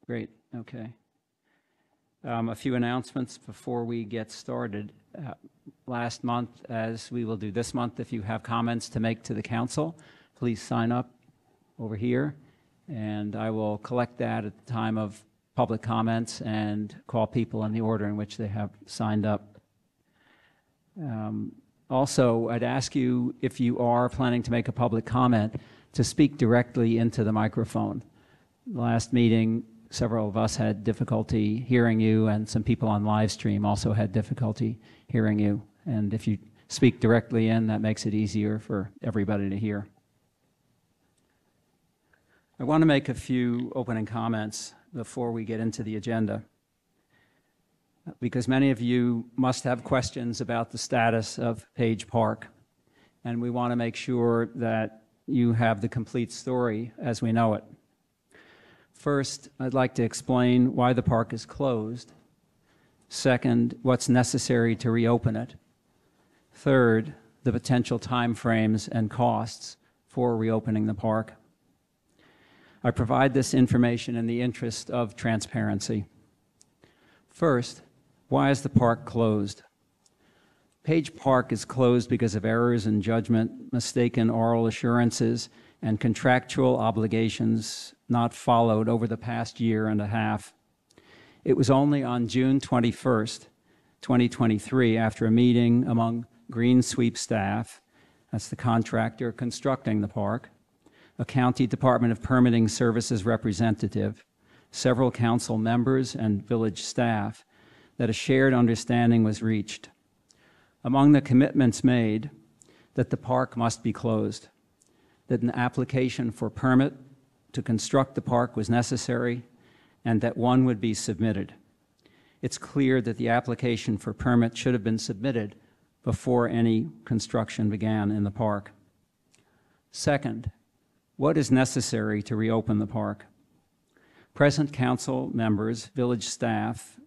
Great, okay. A few announcements before we get started. Last month, as we will do this month, if you have comments to make to the council, please sign up over here, and I will collect that at the time of public comments and call people in the order in which they have signed up. Also, I'd ask you, if you are planning to make a public comment, to speak directly into the microphone. Last meeting, several of us had difficulty hearing you, and some people on live stream also had difficulty hearing you. And if you speak directly in, that makes it easier for everybody to hear. I want to make a few opening comments before we get into the agenda, because many of you must have questions about the status of Page Park, and we want to make sure that you have the complete story as we know it. First, I'd like to explain why the park is closed. Second, what's necessary to reopen it. Third, the potential timeframes and costs for reopening the park. I provide this information in the interest of transparency. First, why is the park closed? Page Park is closed because of errors in judgment, mistaken oral assurances, and contractual obligations not followed over the past year and a half. It was only on June 21st, 2023, after a meeting among Green Sweep staff, that's the contractor constructing the park, a County Department of Permitting Services representative, several council members, and village staff, that a shared understanding was reached. Among the commitments made, that the park must be closed, that an application for permit to construct the park was necessary, and that one would be submitted. It's clear that the application for permit should have been submitted before any construction began in the park. Second, what is necessary to reopen the park? Present council members, village staff,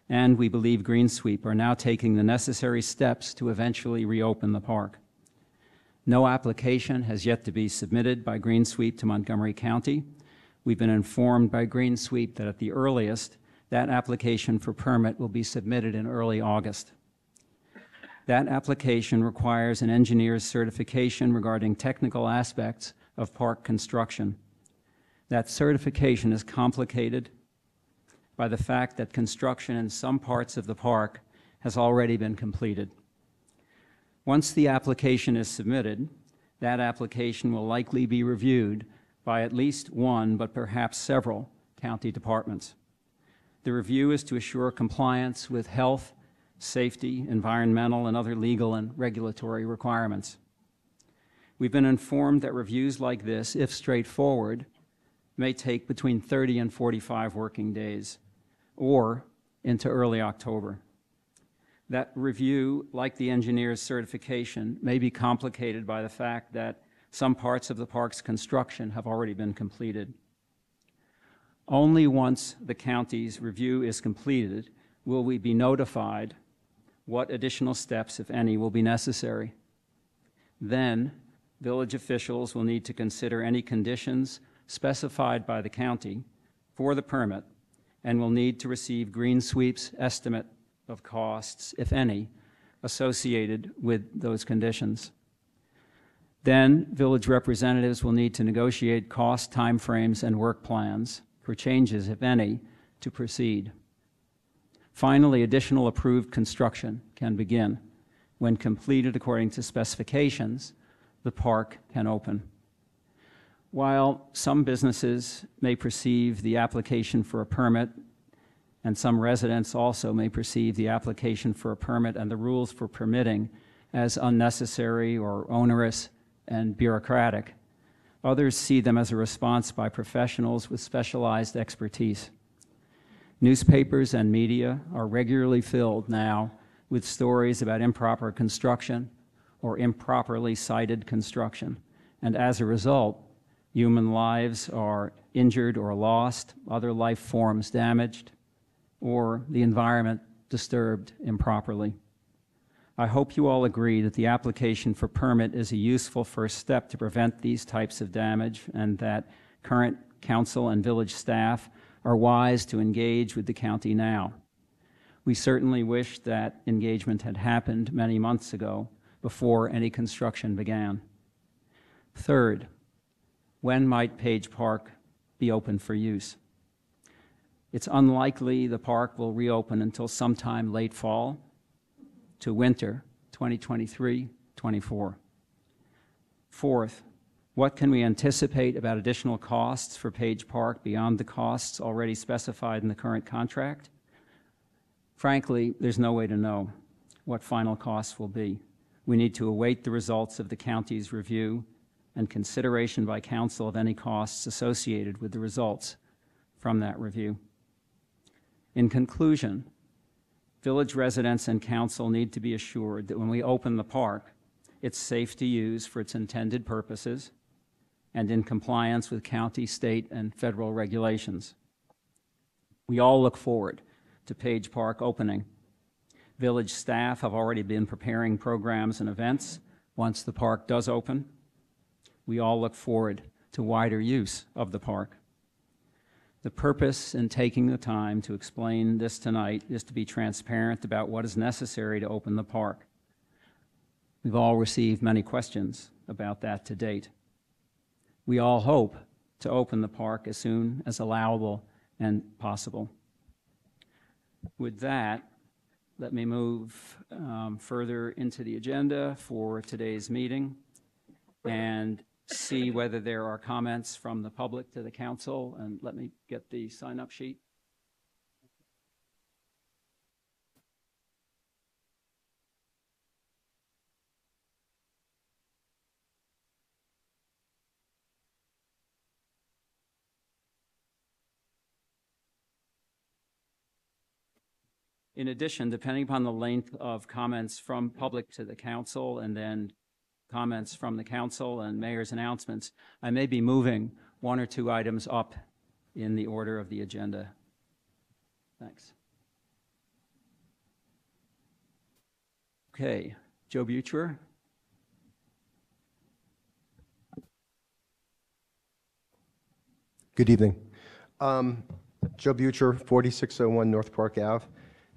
and we believe Green Sweep are now taking the necessary steps to eventually reopen the park. No application has yet to be submitted by Green Sweep to Montgomery County. We've been informed by Green Sweep that at the earliest, that application for permit will be submitted in early August. That application requires an engineer's certification regarding technical aspects of park construction. That certification is complicated by the fact that construction in some parts of the park has already been completed. Once the application is submitted, that application will likely be reviewed by at least one, but perhaps several, county departments. The review is to assure compliance with health, safety, environmental, and other legal and regulatory requirements. We've been informed that reviews like this, if straightforward, may take between 30 and 45 working days, or into early October. That review, like the engineer's certification, may be complicated by the fact that some parts of the park's construction have already been completed. Only once the county's review is completed will we be notified what additional steps, if any, will be necessary. Then, village officials will need to consider any conditions specified by the county for the permit and will need to receive Green Sweep's estimate of costs, if any, associated with those conditions. Then, village representatives will need to negotiate cost timeframes and work plans for changes, if any, to proceed. Finally, additional approved construction can begin. When completed according to specifications, the park can open. While some businesses may perceive the application for a permit, and some residents also may perceive the application for a permit and the rules for permitting as unnecessary or onerous and bureaucratic, others see them as a response by professionals with specialized expertise. Newspapers and media are regularly filled now with stories about improper construction or improperly sited construction, and as a result, human lives are injured or lost, other life forms damaged, or the environment disturbed improperly. I hope you all agree that the application for permit is a useful first step to prevent these types of damage, and that current council and village staff are wise to engage with the county now. We certainly wish that engagement had happened many months ago before any construction began. Third, when might Page Park be open for use? It's unlikely the park will reopen until sometime late fall to winter 2023-24. Fourth, what can we anticipate about additional costs for Page Park beyond the costs already specified in the current contract? Frankly, there's no way to know what final costs will be. We need to await the results of the county's review and consideration by council of any costs associated with the results from that review. In conclusion, village residents and council need to be assured that when we open the park, it's safe to use for its intended purposes and in compliance with county, state, and federal regulations. We all look forward to Page Park opening. Village staff have already been preparing programs and events once the park does open. We all look forward to wider use of the park. The purpose in taking the time to explain this tonight is to be transparent about what is necessary to open the park. We've all received many questions about that to date. We all hope to open the park as soon as allowable and possible. With that, let me move further into the agenda for today's meeting and see whether there are comments from the public to the council. And let me get the sign-up sheet. In addition, depending upon the length of comments from public to the council and then comments from the council and mayor's announcements, I may be moving one or two items up in the order of the agenda. Thanks. Okay, Joe Butcher. Good evening. Joe Butcher, 4601 North Park Ave,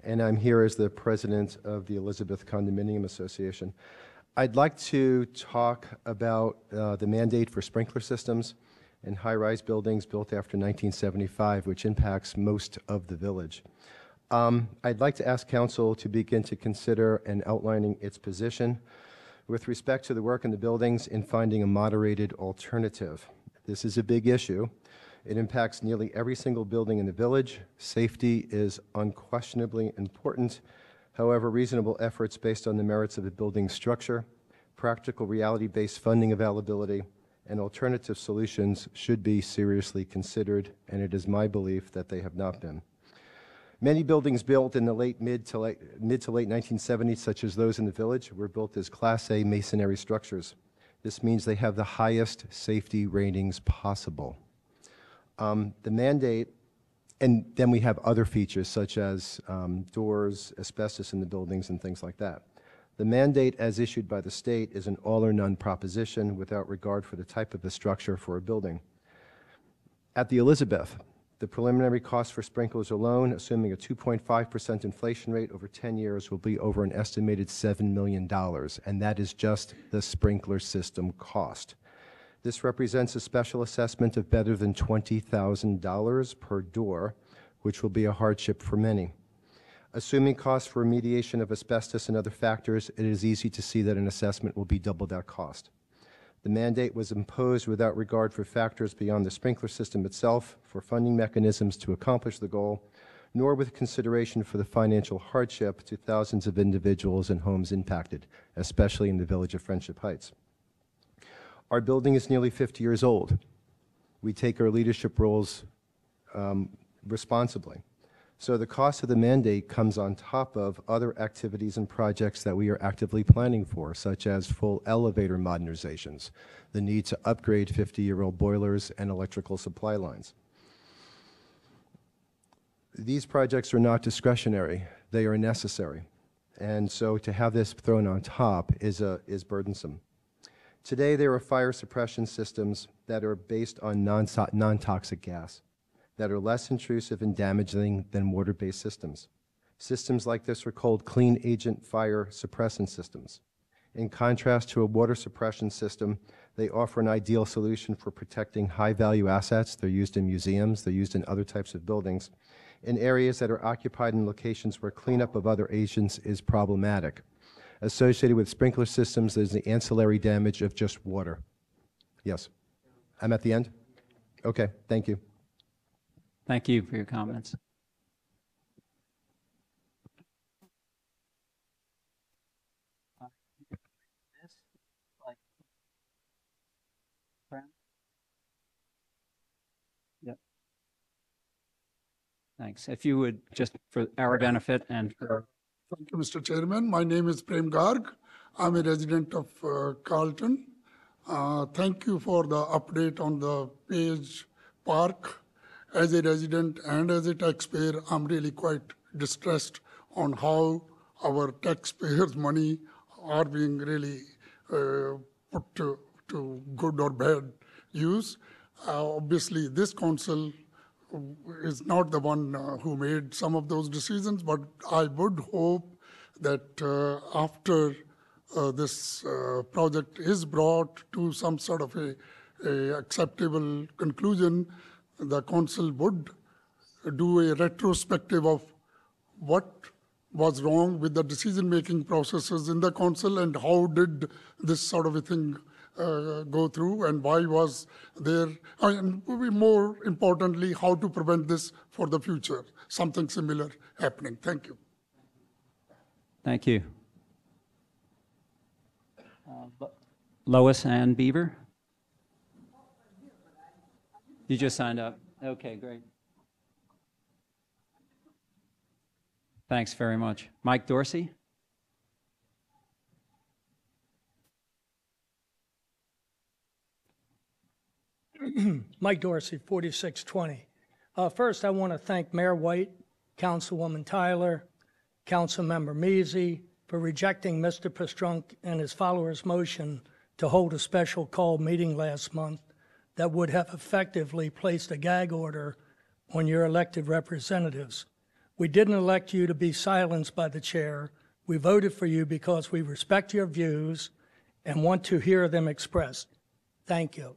and I'm here as the president of the Elizabeth Condominium Association. I'd like to talk about the mandate for sprinkler systems in high-rise buildings built after 1975, which impacts most of the village. I'd like to ask council to begin to consider and outlining its position with respect to the work in the buildings in finding a moderated alternative. This is a big issue. It impacts nearly every single building in the village. Safety is unquestionably important. However, reasonable efforts based on the merits of the building structure, practical reality-based funding availability, and alternative solutions should be seriously considered, and it is my belief that they have not been. Many buildings built in the mid to late 1970s, such as those in the village, were built as Class A masonry structures. This means they have the highest safety ratings possible. The mandate, and then we have other features such as doors, asbestos in the buildings, and things like that. The mandate as issued by the state is an all or none proposition without regard for the type of the structure for a building. At the Elizabeth, the preliminary cost for sprinklers alone, assuming a 2.5% inflation rate over 10 years, will be over an estimated $7 million, and that is just the sprinkler system cost. This represents a special assessment of better than $20,000 per door, which will be a hardship for many. Assuming costs for remediation of asbestos and other factors, it is easy to see that an assessment will be double that cost. The mandate was imposed without regard for factors beyond the sprinkler system itself, for funding mechanisms to accomplish the goal, nor with consideration for the financial hardship to thousands of individuals and homes impacted, especially in the village of Friendship Heights. Our building is nearly 50 years old. We take our leadership roles responsibly. So the cost of the mandate comes on top of other activities and projects that we are actively planning for, such as full elevator modernizations, the need to upgrade 50-year-old boilers and electrical supply lines. These projects are not discretionary, they are necessary. And so to have this thrown on top is burdensome. Today, there are fire suppression systems that are based on non-toxic gas that are less intrusive and damaging than water-based systems. Systems like this are called clean agent fire suppressant systems. In contrast to a water suppression system, they offer an ideal solution for protecting high-value assets. They're used in museums, they're used in other types of buildings, in areas that are occupied in locations where cleanup of other agents is problematic. Associated with sprinkler systems, there's the ancillary damage of just water. Yes. I'm at the end? Okay, thank you. Thank you for your comments. Yep. Thanks. If you would, just for our benefit and for... Thank you, Mr. Chairman. My name is Prem Garg. I'm a resident of Carlton. Thank you for the update on the Page Park. As a resident and as a taxpayer, I'm really quite distressed on how our taxpayers' money are being really put to good or bad use. Obviously, this council is not the one who made some of those decisions, but I would hope that after this project is brought to some sort of a acceptable conclusion, the council would do a retrospective of what was wrong with the decision-making processes in the council and how did this sort of a thing go through and why was there, and more importantly, how to prevent this for the future, something similar happening. Thank you. Thank you. Lois Ann Beaver? You just signed up. Okay, great. Thanks very much. Mike Dorsey? Mike Dorsey, 4620. First, I want to thank Mayor White, Councilwoman Tyler, Councilmember Measy for rejecting Mr. Pastrunk and his followers' motion to hold a special call meeting last month that would have effectively placed a gag order on your elected representatives. We didn't elect you to be silenced by the chair. We voted for you because we respect your views and want to hear them expressed. Thank you.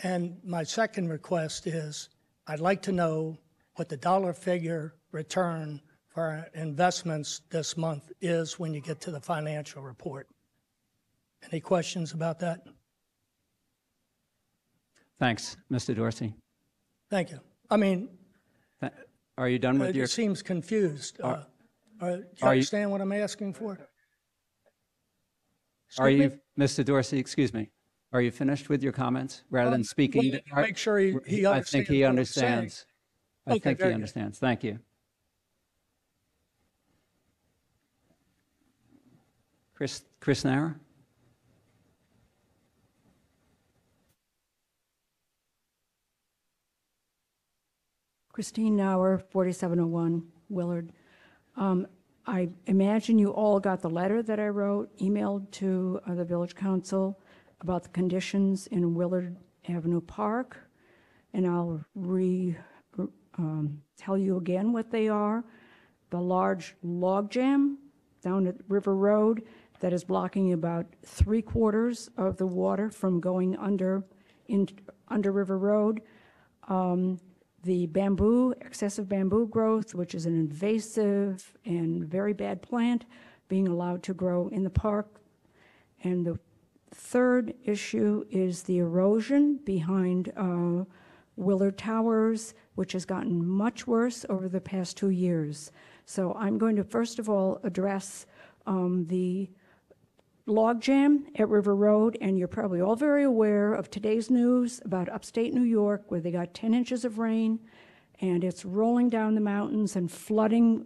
And my second request is I'd like to know what the dollar figure return for our investments this month is when you get to the financial report. Any questions about that? Thanks, Mr. Dorsey. Thank you. I mean, Are you done with your... it seems confused. Do you you- understand what I'm asking for? Are Excuse you, me? Mr. Dorsey, excuse me, are you finished with your comments rather than speaking? well, make sure he I think he understands what I'm saying. understands. I think he very good. understands. Thank you. Chris Nauer? Christine Nauer, 4701 Willard. I imagine you all got the letter that I wrote, emailed to the Village Council about the conditions in Willard Avenue Park, and I'll tell you again what they are. The large log jam down at River Road that is blocking about 3/4 of the water from going under River Road. The bamboo, excessive bamboo growth, which is an invasive and very bad plant, being allowed to grow in the park. And the third issue is the erosion behind Willard Towers, which has gotten much worse over the past 2 years. So I'm going to first of all address the log jam at River Road, and you're probably all very aware of today's news about upstate New York, where they got 10 inches of rain, and it's rolling down the mountains and flooding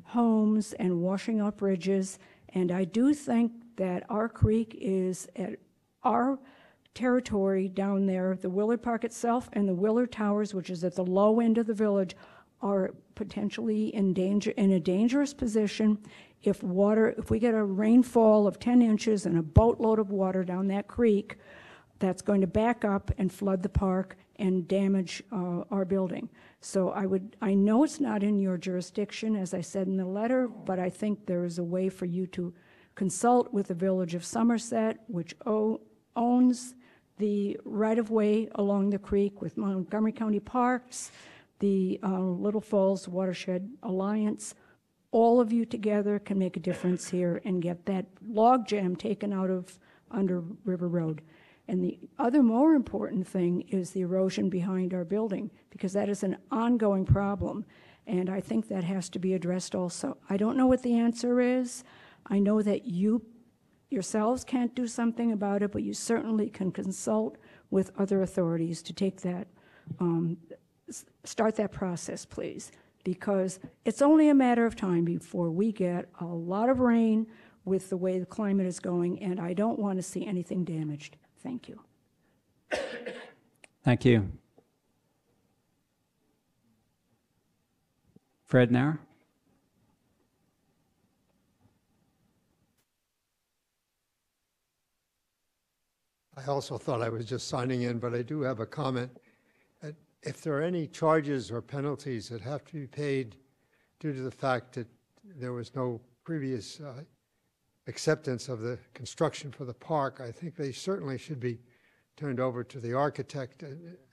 homes and washing up bridges. And I do think that our creek is at our territory down there. The Willard Park itself and the Willard Towers, which is at the low end of the village, are potentially in a dangerous position if we get a rainfall of 10 inches and a boatload of water down that creek, that's going to back up and flood the park and damage our building. So I know it's not in your jurisdiction, as I said in the letter, but I think there is a way for you to consult with the Village of Somerset, which owns the right-of-way along the creek, with Montgomery County Parks, the Little Falls Watershed Alliance. All of you together can make a difference here and get that log jam taken out of under River Road. And the other more important thing is the erosion behind our building, because that is an ongoing problem, and I think that has to be addressed also. I don't know what the answer is. I know that you yourselves can't do something about it, but you certainly can consult with other authorities to take that, start that process, please, because it's only a matter of time before we get a lot of rain with the way the climate is going, and I don't want to see anything damaged. Thank you. Thank you. Fred Nair? I also thought I was just signing in, but I do have a comment. If there are any charges or penalties that have to be paid due to the fact that there was no previous acceptance of the construction for the park, I think they certainly should be turned over to the architect.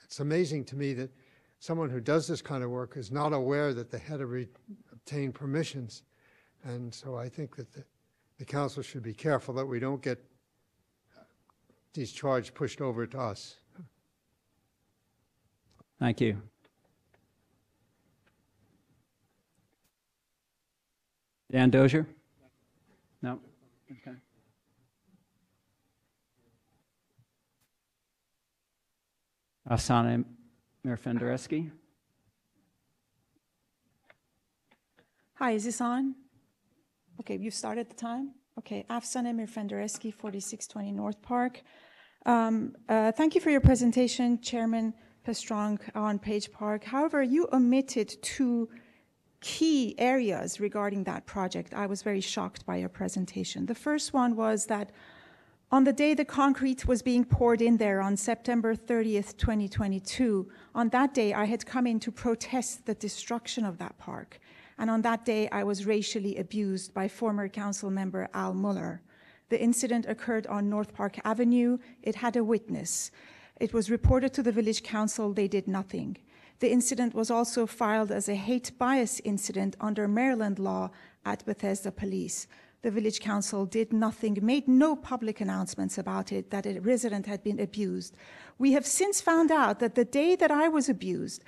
It's amazing to me that someone who does this kind of work is not aware that they had to obtain permissions. And so I think that the council should be careful that we don't get these charges pushed over to us. Thank you. Dan Dozier? No? Okay. Afsaneh Mir-Fendereski? Hi, is this on? Okay, you started the time? Okay, Afsaneh Mir-Fendereski, 4620 North Park. Thank you for your presentation, Chairman Pastrong, on Page Park. However, you omitted two key areas regarding that project. I was very shocked by your presentation. The first one was that on the day the concrete was being poured in there on September 30th, 2022, on that day I had come in to protest the destruction of that park. And on that day I was racially abused by former council member Al Muller. The incident occurred on North Park Avenue. It had a witness. It was reported to the village council. They did nothing. The incident was also filed as a hate bias incident under Maryland law at Bethesda Police. The village council did nothing, made no public announcements about it, that a resident had been abused. We have since found out that the day that I was abused,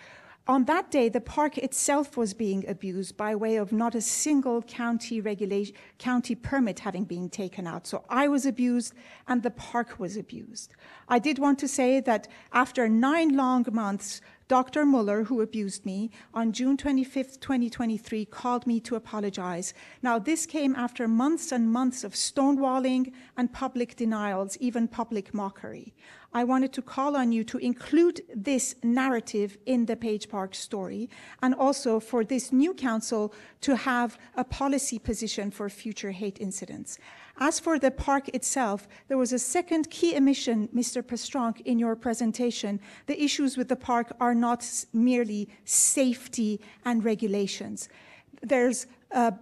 on that day, the park itself was being abused by way of not a single county permit having been taken out. So I was abused and the park was abused. I did want to say that after 9 long months, Dr. Muller, who abused me, on June 25th, 2023, called me to apologize. Now, this came after months and months of stonewalling and public denials, even public mockery. I wanted to call on you to include this narrative in the Page Park story, and also for this new council to have a policy position for future hate incidents. As for the park itself, there was a second key omission, Mr. Pastrong, in your presentation. The issues with the park are not merely safety and regulations. There's a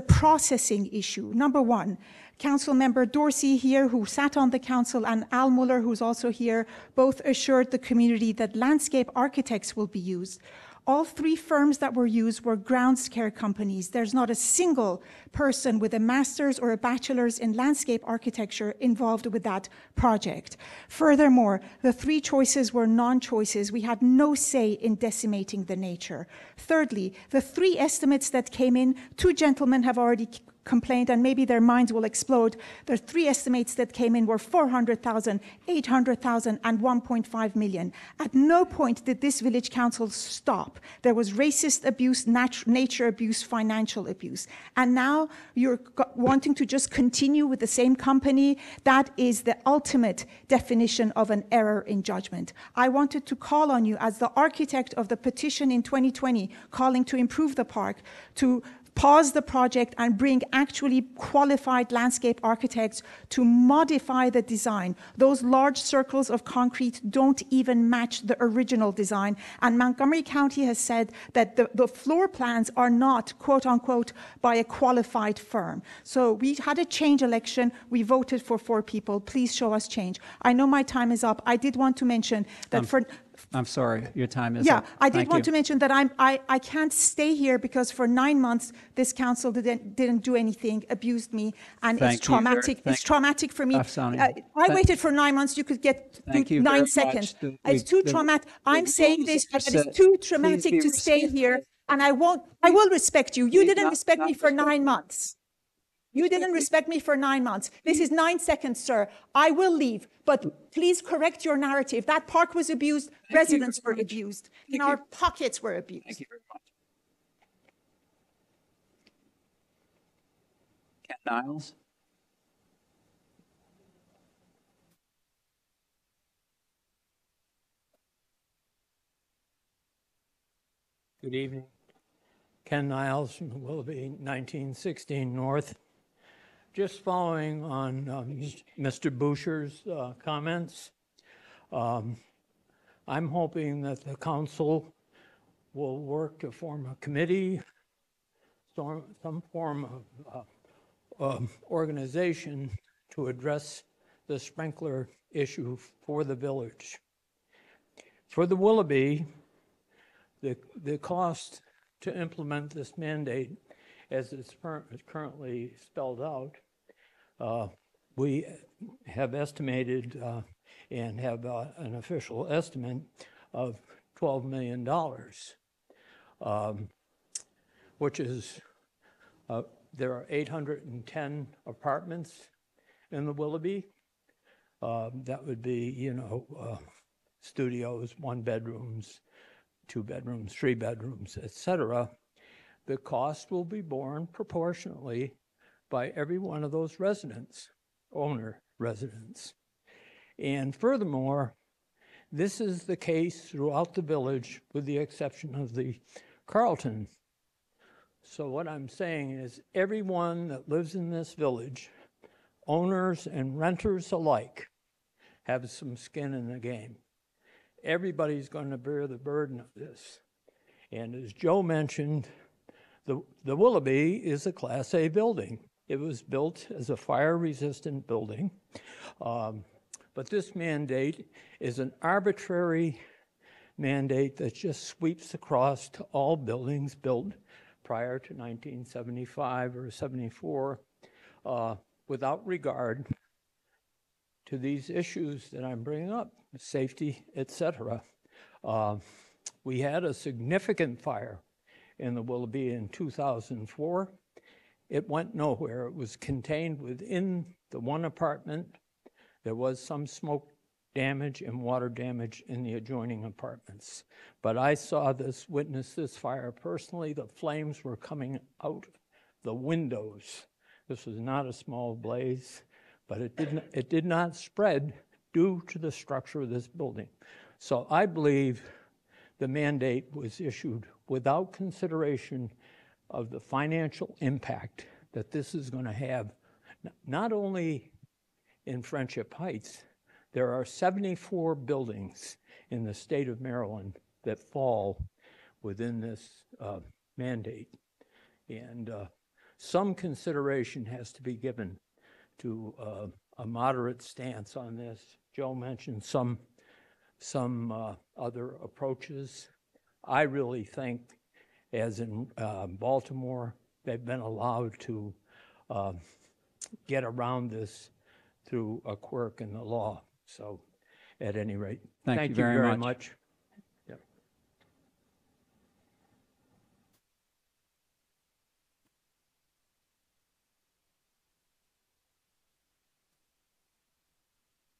processing issue. Number one, Council Member Dorsey here, who sat on the council, and Al Muller, who's also here, both assured the community that landscape architects will be used. All 3 firms that were used were grounds care companies. There's not a single person with a master's or a bachelor's in landscape architecture involved with that project. Furthermore, the 3 choices were non-choices. We had no say in decimating the nature. Thirdly, the 3 estimates that came in, 2 gentlemen have already complained, and maybe their minds will explode. The three estimates that came in were 400,000, 800,000, and 1.5 million. At no point did this village council stop. There was racist abuse, nature abuse, financial abuse. And now you're wanting to just continue with the same company. That is the ultimate definition of an error in judgment. I wanted to call on you as the architect of the petition in 2020 calling to improve the park, to pause the project and bring actually qualified landscape architects to modify the design. Those large circles of concrete don't even match the original design. And Montgomery County has said that the floor plans are not, quote unquote, by a qualified firm. So we had a change election. We voted for 4 people. Please show us change. I know my time is up. I did want to mention that I'm sorry, your time is yeah, up. I did Thank want you. to mention that I can't stay here because for 9 months this council didn't do anything, abused me, and Thank it's you. traumatic. It's traumatic for me. Afsani, I waited for 9 months. You could get Thank you 9 very seconds. much. It's too traumatic. I'm saying this, but rules it's too please traumatic be to stay respectful. here, and I will respect you. You Please didn't not- respect not me for respect 9 months. You didn't respect me for 9 months. This is 9 seconds, sir. I will leave, but please correct your narrative. That park was abused, residents were abused, and our pockets were abused. Thank you very much. Ken Niles? Good evening. Ken Niles from Willoughby, 1916 North. Just following on Mr. Boucher's comments, I'm hoping that the council will work to form a committee, some form of organization to address the sprinkler issue for the village. For the Willoughby, the cost to implement this mandate, as it's currently spelled out, we have estimated and have an official estimate of $12 million, which is, there are 810 apartments in the Willoughby. That would be, studios, 1 bedrooms, 2 bedrooms, 3 bedrooms, etc. The cost will be borne proportionately by every one of those residents, owner residents. And furthermore, this is the case throughout the village with the exception of the Carlton. So what I'm saying is everyone that lives in this village, owners and renters alike, have some skin in the game. Everybody's going to bear the burden of this. And as Joe mentioned, the Willoughby is a Class A building. It was built as a fire-resistant building. But this mandate is an arbitrary mandate that just sweeps across to all buildings built prior to 1975 or 74 without regard to these issues that I'm bringing up, safety, etc. We had a significant fire in the Willoughby in 2004. It went nowhere. It was contained within the one apartment. There was some smoke damage and water damage in the adjoining apartments. But I saw this, witnessed this fire personally. The flames were coming out the windows. This was not a small blaze, but it did not spread due to the structure of this building. So I believe the mandate was issued without consideration of the financial impact that this is going to have, not only in Friendship Heights. There are 74 buildings in the state of Maryland that fall within this mandate. And some consideration has to be given to a moderate stance on this. Joe mentioned some other approaches. I really think, as in Baltimore, they've been allowed to get around this through a quirk in the law. So, at any rate, Thank you very much. much.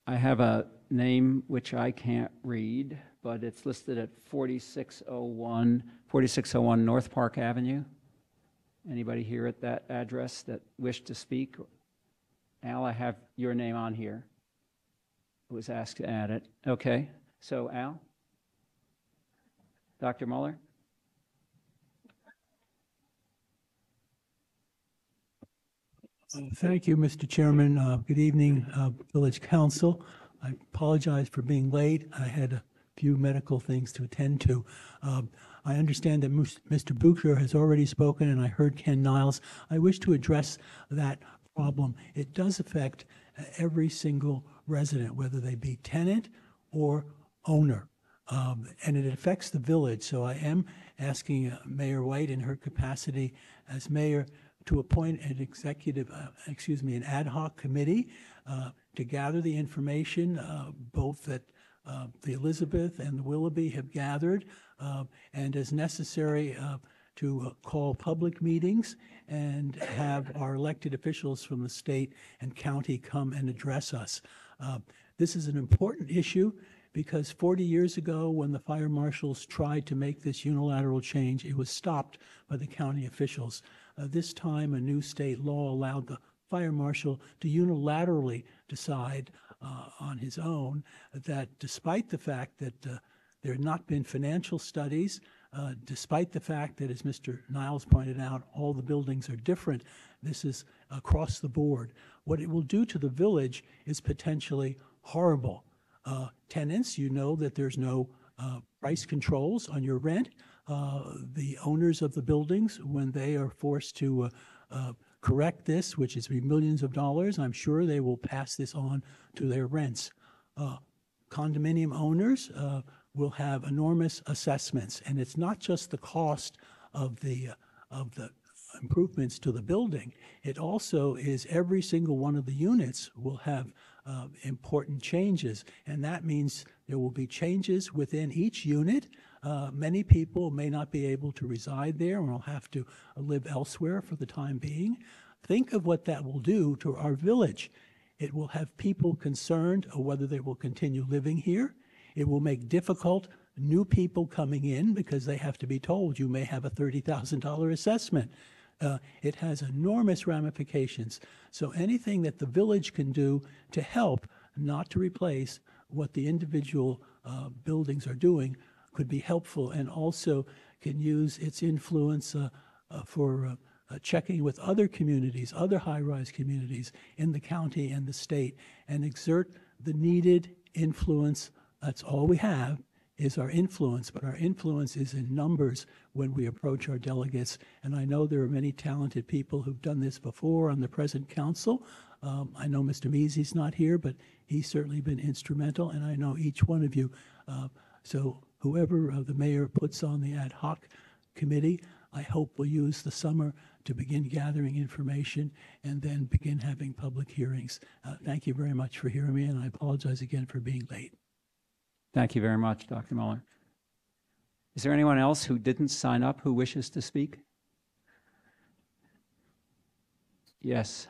I have a name which I can't read, but it's listed at 4601 North Park Avenue. Anybody here at that address that wished to speak? Al, I have your name on here. I was asked to add it. Okay, so Al? Dr. Muller? Thank you, Mr. Chairman. Good evening, Village Council. I apologize for being late. I had a few medical things to attend to. I understand that Mr. Bucher has already spoken, and I heard Ken Niles. I wish to address that problem. It does affect every single resident, whether they be tenant or owner. And it affects the village. So I am asking Mayor White in her capacity as mayor to appoint an an ad hoc committee to gather the information, both that the Elizabeth and the Willoughby have gathered, and as necessary to call public meetings and have our elected officials from the state and county come and address us. This is an important issue because 40 years ago, when the fire marshals tried to make this unilateral change, it was stopped by the county officials. This time, a new state law allowed the fire marshal to unilaterally decide on his own that despite the fact that there had not been financial studies, despite the fact that, as Mr. Niles pointed out, all the buildings are different, this is across the board. What it will do to the village is potentially horrible. Tenants, you know that there's no price controls on your rent. The owners of the buildings, when they are forced to correct this, which is millions of dollars, I'm sure they will pass this on to their rents. Condominium owners will have enormous assessments, and it's not just the cost of the improvements to the building. It also is every single one of the units will have important changes, and that means there will be changes within each unit. Many people may not be able to reside there and will have to live elsewhere for the time being. Think of what that will do to our village. It will have people concerned of whether they will continue living here. It will make difficult new people coming in because they have to be told you may have a $30,000 assessment. It has enormous ramifications. So anything that the village can do to help, not to replace what the individual buildings are doing, could be helpful, and also can use its influence for checking with other communities, other high-rise communities in the county and the state, and exert the needed influence. That's all we have, is our influence, but our influence is in numbers when we approach our delegates. And I know there are many talented people who've done this before on the present council. I know Mr. Measy's not here, but he's certainly been instrumental, and I know each one of you. So whoever the mayor puts on the ad hoc committee, I hope will use the summer to begin gathering information and then begin having public hearings. Thank you very much for hearing me, and I apologize again for being late. Thank you very much, Dr. Muller. Is there anyone else who didn't sign up who wishes to speak? Yes.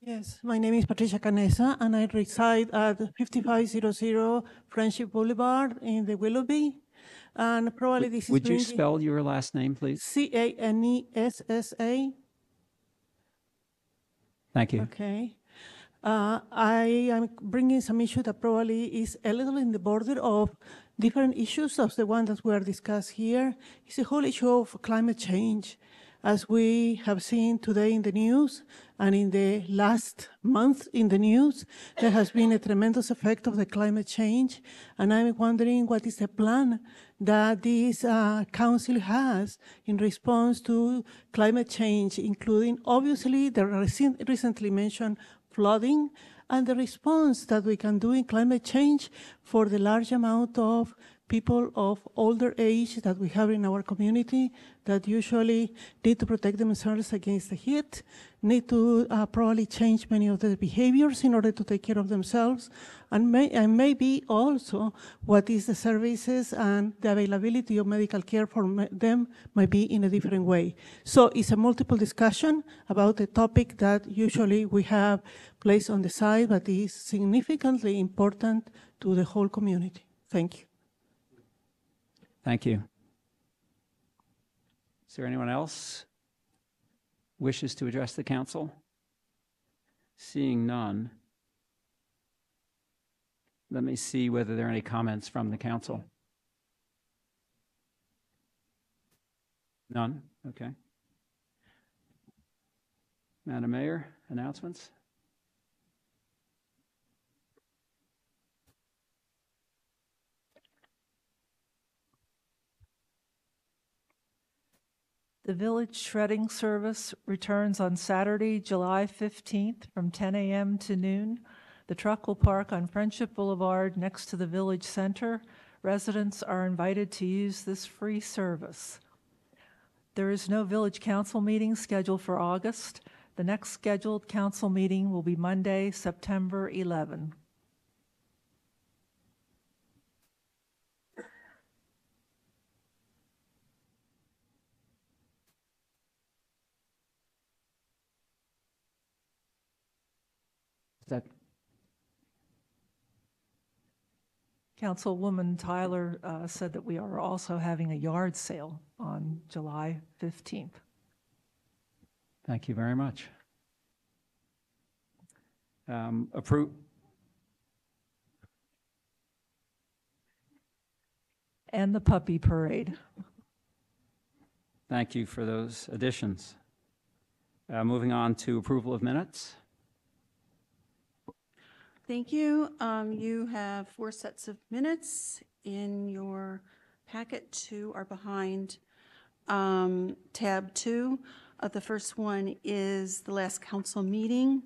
Yes, my name is Patricia Canessa, and I reside at 5500 Friendship Boulevard in the Willoughby. And probably this is Would you spell your last name, please? Canessa. Thank you. Okay. I am bringing some issue that probably is a little in the border of different issues of the one that we are discussing here. It's the whole issue of climate change. As we have seen today in the news and in the last month in the news, there has been a tremendous effect of the climate change. And I'm wondering what is the plan that this council has in response to climate change, including obviously the recently mentioned flooding and the response that we can do in climate change for the large amount of people of older age that we have in our community that usually need to protect themselves against the heat, need to probably change many of their behaviors in order to take care of themselves, and maybe also what is the services and the availability of medical care for them might be in a different way. So it's a multiple discussion about a topic that usually we have placed on the side, but is significantly important to the whole community. Thank you. Thank you. Is there anyone else wishes to address the council? Seeing none, let me see whether there are any comments from the council. None? Okay. Madam Mayor, announcements? The village shredding service returns on Saturday, July 15th from 10 a.m. to noon. The truck will park on Friendship Boulevard next to the village center. Residents are invited to use this free service. There is no village council meeting scheduled for August. The next scheduled council meeting will be Monday, September 11. That Councilwoman Tyler said that we are also having a yard sale on July 15th. Thank you very much. Approve. And the puppy parade. Thank you for those additions. Moving on to approval of minutes. Thank you. You have 4 sets of minutes in your packet. 2 are behind tab 2. The first one is the last council meeting.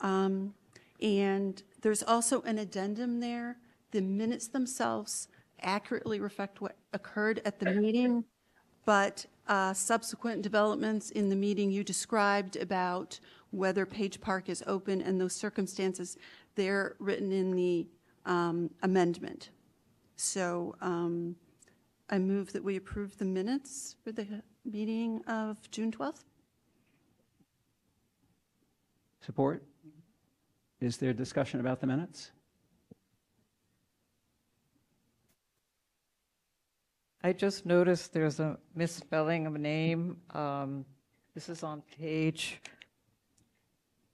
And there's also an addendum there. The minutes themselves accurately reflect what occurred at the meeting, but subsequent developments in the meeting you described about whether Page Park is open and those circumstances, they're written in the amendment. So I move that we approve the minutes for the meeting of June 12th. Support? Is there discussion about the minutes? I just noticed there's a misspelling of a name. This is on page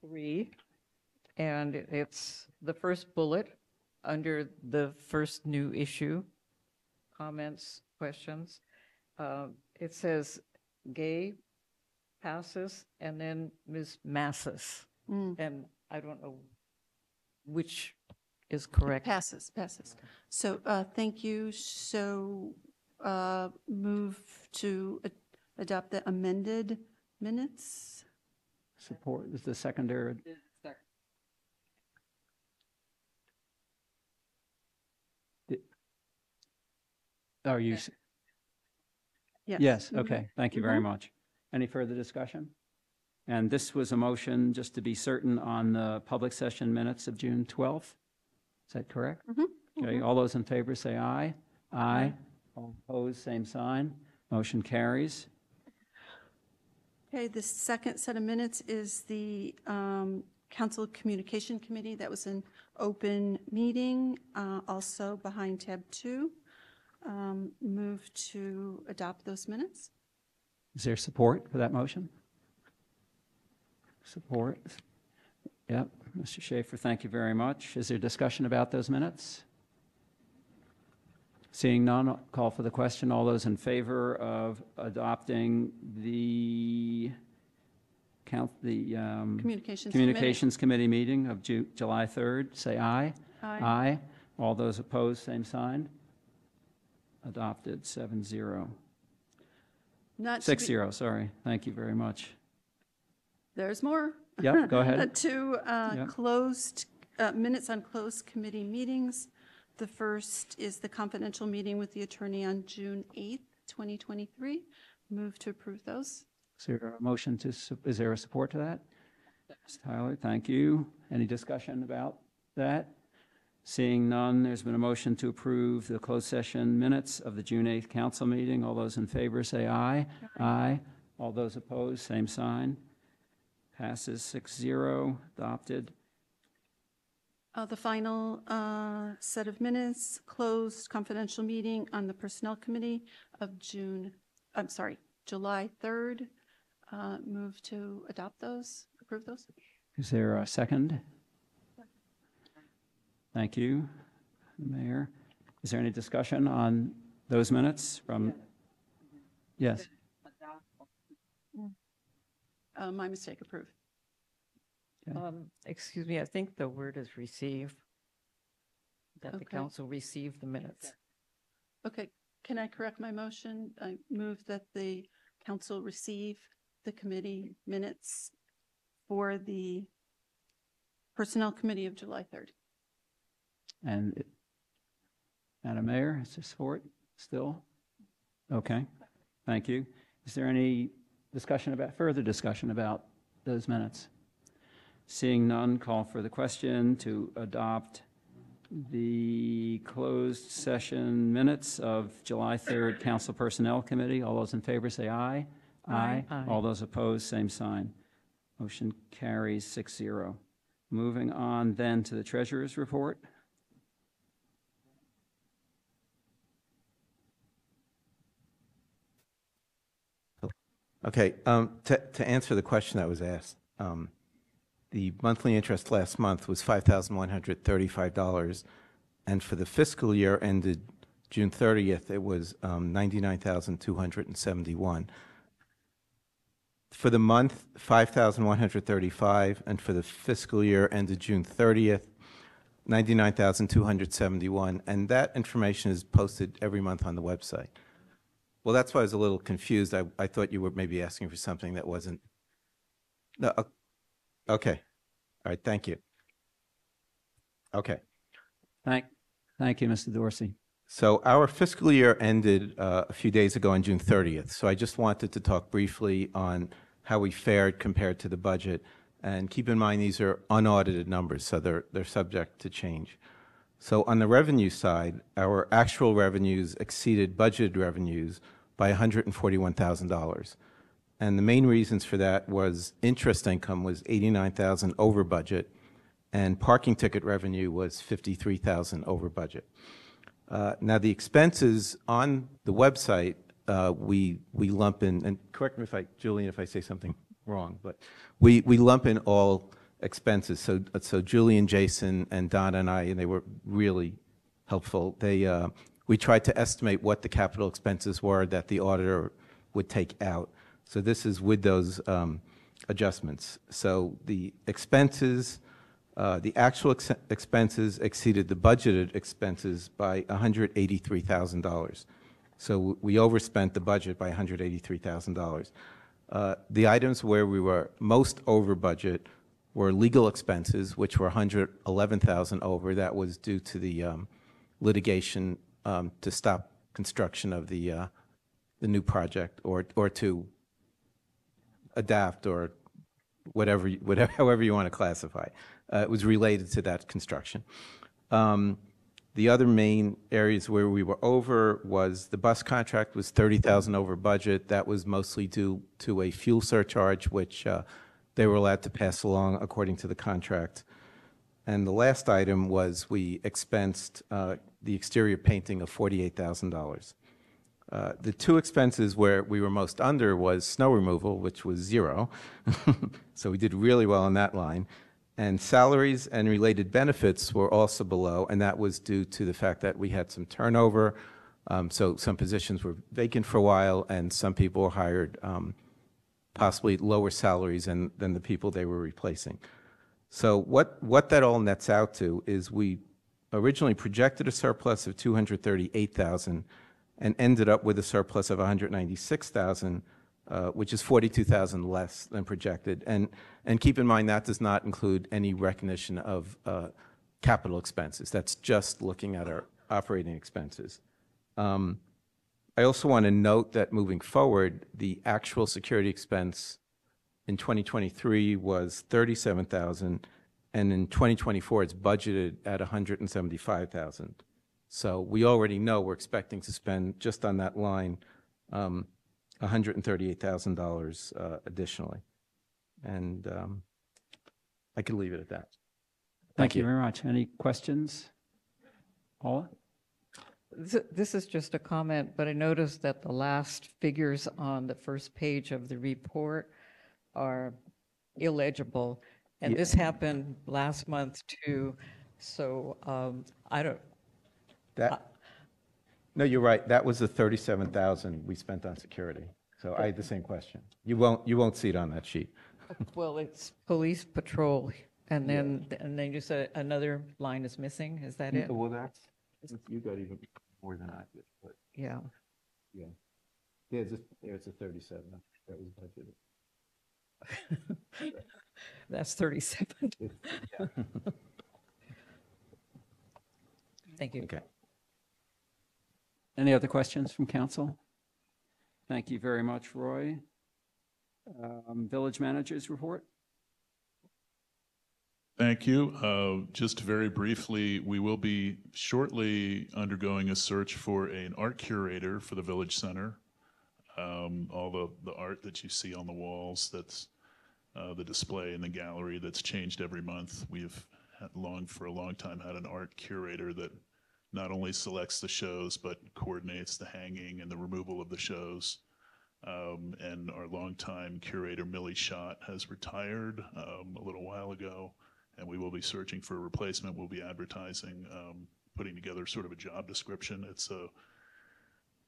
3, and it's the first bullet under the first new issue, comments, questions. It says Gay passes and then Ms. Masses. And I don't know which is correct. Passes. So thank you. So move to adopt the amended minutes. Support is the secondary. Are you? Yes. Yes, okay, thank you very much. Any further discussion? And this was a motion, just to be certain, on the public session minutes of June 12th? Is that correct? Okay, all those in favor say aye. Aye. All opposed, same sign. Motion carries. Okay, the second set of minutes is the Council Communication Committee. That was an open meeting, also behind tab 2. Move to adopt those minutes. Is there support for that motion? Support. Yep, Mr. Schaefer, thank you very much. Is there discussion about those minutes? Seeing none, I'll call for the question. All those in favor of adopting the Communications Committee meeting of July 3rd, say aye. Aye. All those opposed, same sign. Adopted, 7-0. 6-0, sorry. Thank you very much. There's more. Yep, go ahead. To Yep. closed, minutes on closed committee meetings. The first is the confidential meeting with the attorney on June 8th, 2023. Move to approve those. Is there a motion to, is there a support to that? Ms. Tyler, thank you. Any discussion about that? Seeing none, there's been a motion to approve the closed session minutes of the June 8th council meeting. All those in favor say aye. Aye. All those opposed, same sign. Passes 6-0, adopted. The final set of minutes, closed confidential meeting on the Personnel Committee of July 3rd. Move to adopt those, approve those. Is there a second? Thank you, Mayor. Is there any discussion on those minutes from? Yes. My mistake, approve. Excuse me, I think the word is receive, that the Okay. council received the minutes. Okay, can I correct my motion? I move that the council receive the committee minutes for the Personnel Committee of July 3rd. And Madam Mayor, is there support still? Okay, thank you. Is there any discussion about, further discussion about those minutes? Seeing none, call for the question to adopt the closed session minutes of July 3rd Council Personnel Committee. All those in favor say aye. Aye. Aye. All those opposed, same sign. Motion carries 6-0. Moving on then to the Treasurer's report. Okay, to answer the question that was asked, the monthly interest last month was $5,135, and for the fiscal year ended June 30th, it was $99,271. For the month, $5,135, and for the fiscal year ended June 30th, $99,271, and that information is posted every month on the website. Well, that's why I was a little confused. I thought you were maybe asking for something that wasn't. No, okay. All right, thank you. Okay. Thank you, Mr. Dorsey. So our fiscal year ended a few days ago on June 30th. So I just wanted to talk briefly on how we fared compared to the budget. And keep in mind, these are unaudited numbers, so they're subject to change. So on the revenue side, our actual revenues exceeded budgeted revenues by $141,000. And the main reasons for that was interest income was $89,000 over budget, and parking ticket revenue was $53,000 over budget. Now the expenses on the website, we lump in, and correct me Julian, if I say something wrong, but we lump in all expenses. So Julian, Jason, and Donna and I, and they were really helpful. We tried to estimate what the capital expenses were that the auditor would take out. So this is with those adjustments. So the expenses, the actual expenses exceeded the budgeted expenses by $183,000. So we overspent the budget by $183,000. The items where we were most over budget were legal expenses, which were $111,000 over. That was due to the litigation to stop construction of the new project, or to adapt, or whatever, however you want to classify. It was related to that construction. The other main areas where we were over was the bus contract was $30,000 over budget. That was mostly due to a fuel surcharge, which they were allowed to pass along according to the contract. And the last item was we expensed the exterior painting of $48,000. The two expenses where we were most under was snow removal, which was $0. So we did really well on that line. And salaries and related benefits were also below, and that was due to the fact that we had some turnover. So some positions were vacant for a while, and some people were hired possibly lower salaries than the people they were replacing. So what that all nets out to is we originally projected a surplus of $238,000 and ended up with a surplus of $196,000, which is 42,000 less than projected. And keep in mind, that does not include any recognition of capital expenses. That's just looking at our operating expenses. I also want to note that moving forward, the actual security expense in 2023 was 37,000, and in 2024 it's budgeted at 175,000. So we already know we're expecting to spend just on that line $138,000 additionally, and I could leave it at that. Thank you very much. Any questions? Paula? This is just a comment, but I noticed that the last figures on the first page of the report are illegible. And this happened last month too. So I don't. No, you're right. That was the 37,000 we spent on security. So I had the same question. You won't see it on that sheet. Well, it's police patrol, and then you said another line is missing. Is that it? Well, you got even more than I did. But Yeah. yeah, there's a 37 that was budgeted. That's 37. Yeah. Thank you. Okay. Any other questions from council? Thank you very much, Roy. Village managers report? Thank you. Just very briefly, we will be shortly undergoing a search for an art curator for the Village Center. All the art that you see on the walls, that's the display in the gallery that's changed every month. We've for a long time had an art curator that not only selects the shows, but coordinates the hanging and the removal of the shows. And our longtime curator, Millie Schott, has retired a little while ago, and we will be searching for a replacement. We'll be advertising, putting together sort of a job description. It's a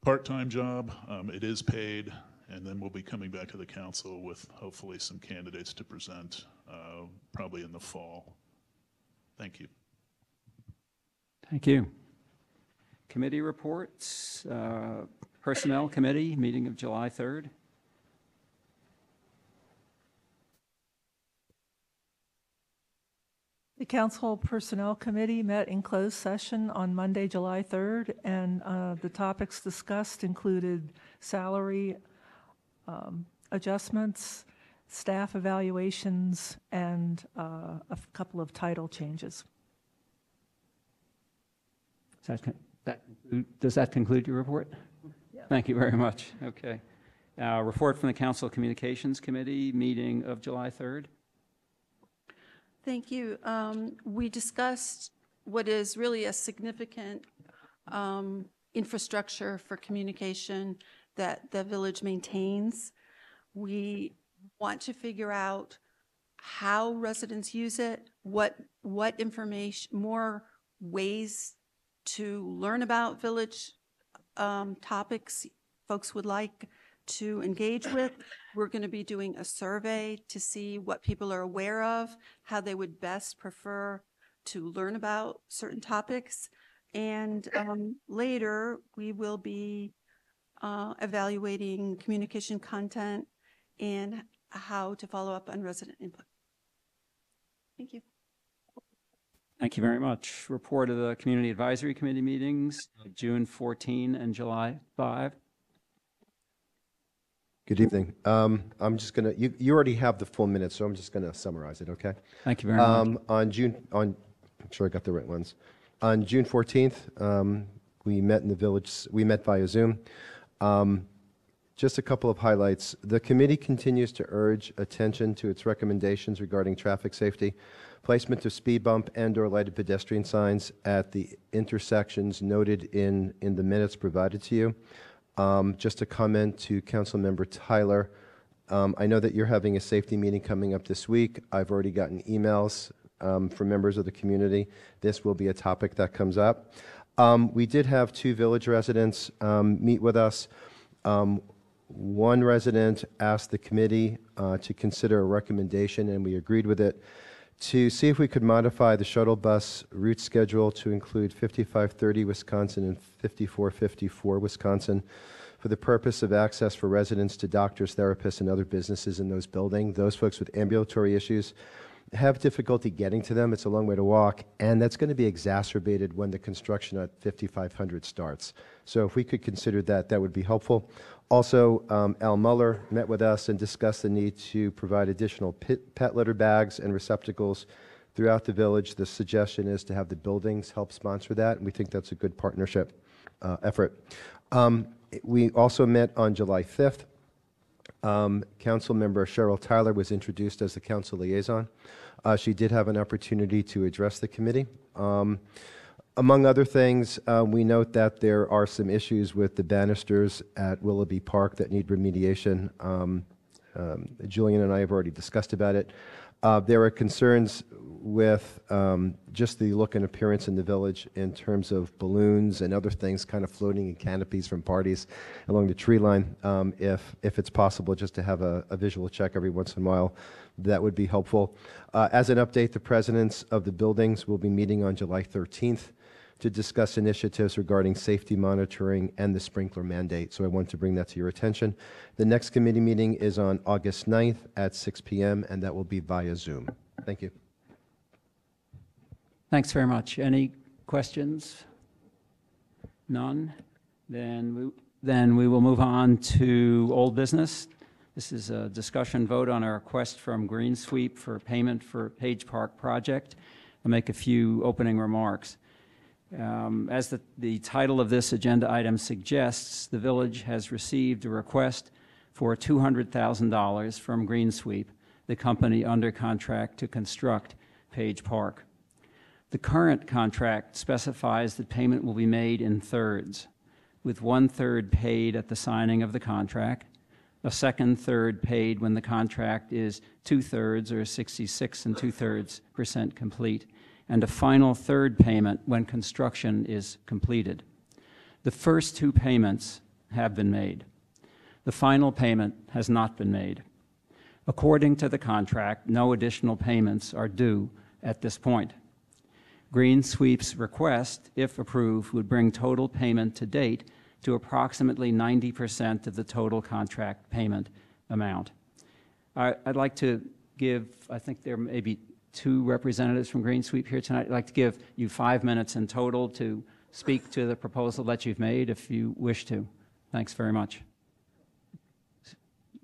part-time job. It is paid, and then we'll be coming back to the council with hopefully some candidates to present probably in the fall. Thank you. Thank you. Committee reports. Personnel Committee, meeting of July 3rd. The Council Personnel Committee met in closed session on Monday, July 3rd, and the topics discussed included salary adjustments, staff evaluations, and a couple of title changes. Does that conclude your report? Yeah. Thank you very much. Okay. Report from the Council Communications Committee, meeting of July 3rd. Thank you. We discussed what is really a significant infrastructure for communication that the village maintains. We want to figure out how residents use it, what information, more ways to learn about village topics folks would like to engage with. We're going to be doing a survey to see what people are aware of, how they would best prefer to learn about certain topics. And later, we will be evaluating communication content and how to follow up on resident input. Thank you. Thank you very much. Report of the Community Advisory Committee meetings, June 14 and July 5. Good evening. I'm just going to, you already have the full minutes, so I'm just going to summarize it, okay? Thank you very much. I'm sure I got the right ones. On June 14th, we met in the village, we met via Zoom. Just a couple of highlights. The committee continues to urge attention to its recommendations regarding traffic safety, placement of speed bump and/or lighted pedestrian signs at the intersections noted in the minutes provided to you. Just a comment to Councilmember Tyler. I know that you're having a safety meeting coming up this week. I've already gotten emails from members of the community. This will be a topic that comes up. We did have 2 village residents meet with us. One resident asked the committee to consider a recommendation, and we agreed with it, to see if we could modify the shuttle bus route schedule to include 5530 Wisconsin and 5454 Wisconsin for the purpose of access for residents to doctors, therapists, and other businesses in those buildings. Those folks with ambulatory issues have difficulty getting to them. It's a long way to walk, and that's going to be exacerbated when the construction at 5500 starts. So if we could consider that, that would be helpful. Also, Al Muller met with us and discussed the need to provide additional pet litter bags and receptacles throughout the village. The suggestion is to have the buildings help sponsor that, and we think that's a good partnership effort. We also met on July 5th. Council member Cheryl Tyler was introduced as the council liaison. She did have an opportunity to address the committee. Among other things, we note that there are some issues with the banisters at Willoughby Park that need remediation. Julian and I have already discussed about it. There are concerns with just the look and appearance in the village in terms of balloons and other things kind of floating in canopies from parties along the tree line. If it's possible just to have a visual check every once in a while, that would be helpful. As an update, the presidents of the buildings will be meeting on July 13th to discuss initiatives regarding safety monitoring and the sprinkler mandate. So I want to bring that to your attention. The next committee meeting is on August 9th at 6 p.m., and that will be via Zoom. Thank you. Thanks very much. Any questions? None? Then we will move on to old business. This is a discussion vote on a request from Green Sweep for payment for Page Park project. I'll make a few opening remarks. As the title of this agenda item suggests, the village has received a request for $200,000 from Green Sweep, the company under contract to construct Page Park. The current contract specifies that payment will be made in thirds, with 1/3 paid at the signing of the contract, a second third paid when the contract is 2/3 or 66 2/3% complete, and a final third payment when construction is completed. The first two payments have been made. The final payment has not been made. According to the contract, no additional payments are due at this point. Green Sweep's request, if approved, would bring total payment to date to approximately 90% of the total contract payment amount. I'd like to give, I think there may be two representatives from Green Sweep here tonight. I'd like to give you 5 minutes in total to speak to the proposal that you've made if you wish to. Thanks very much.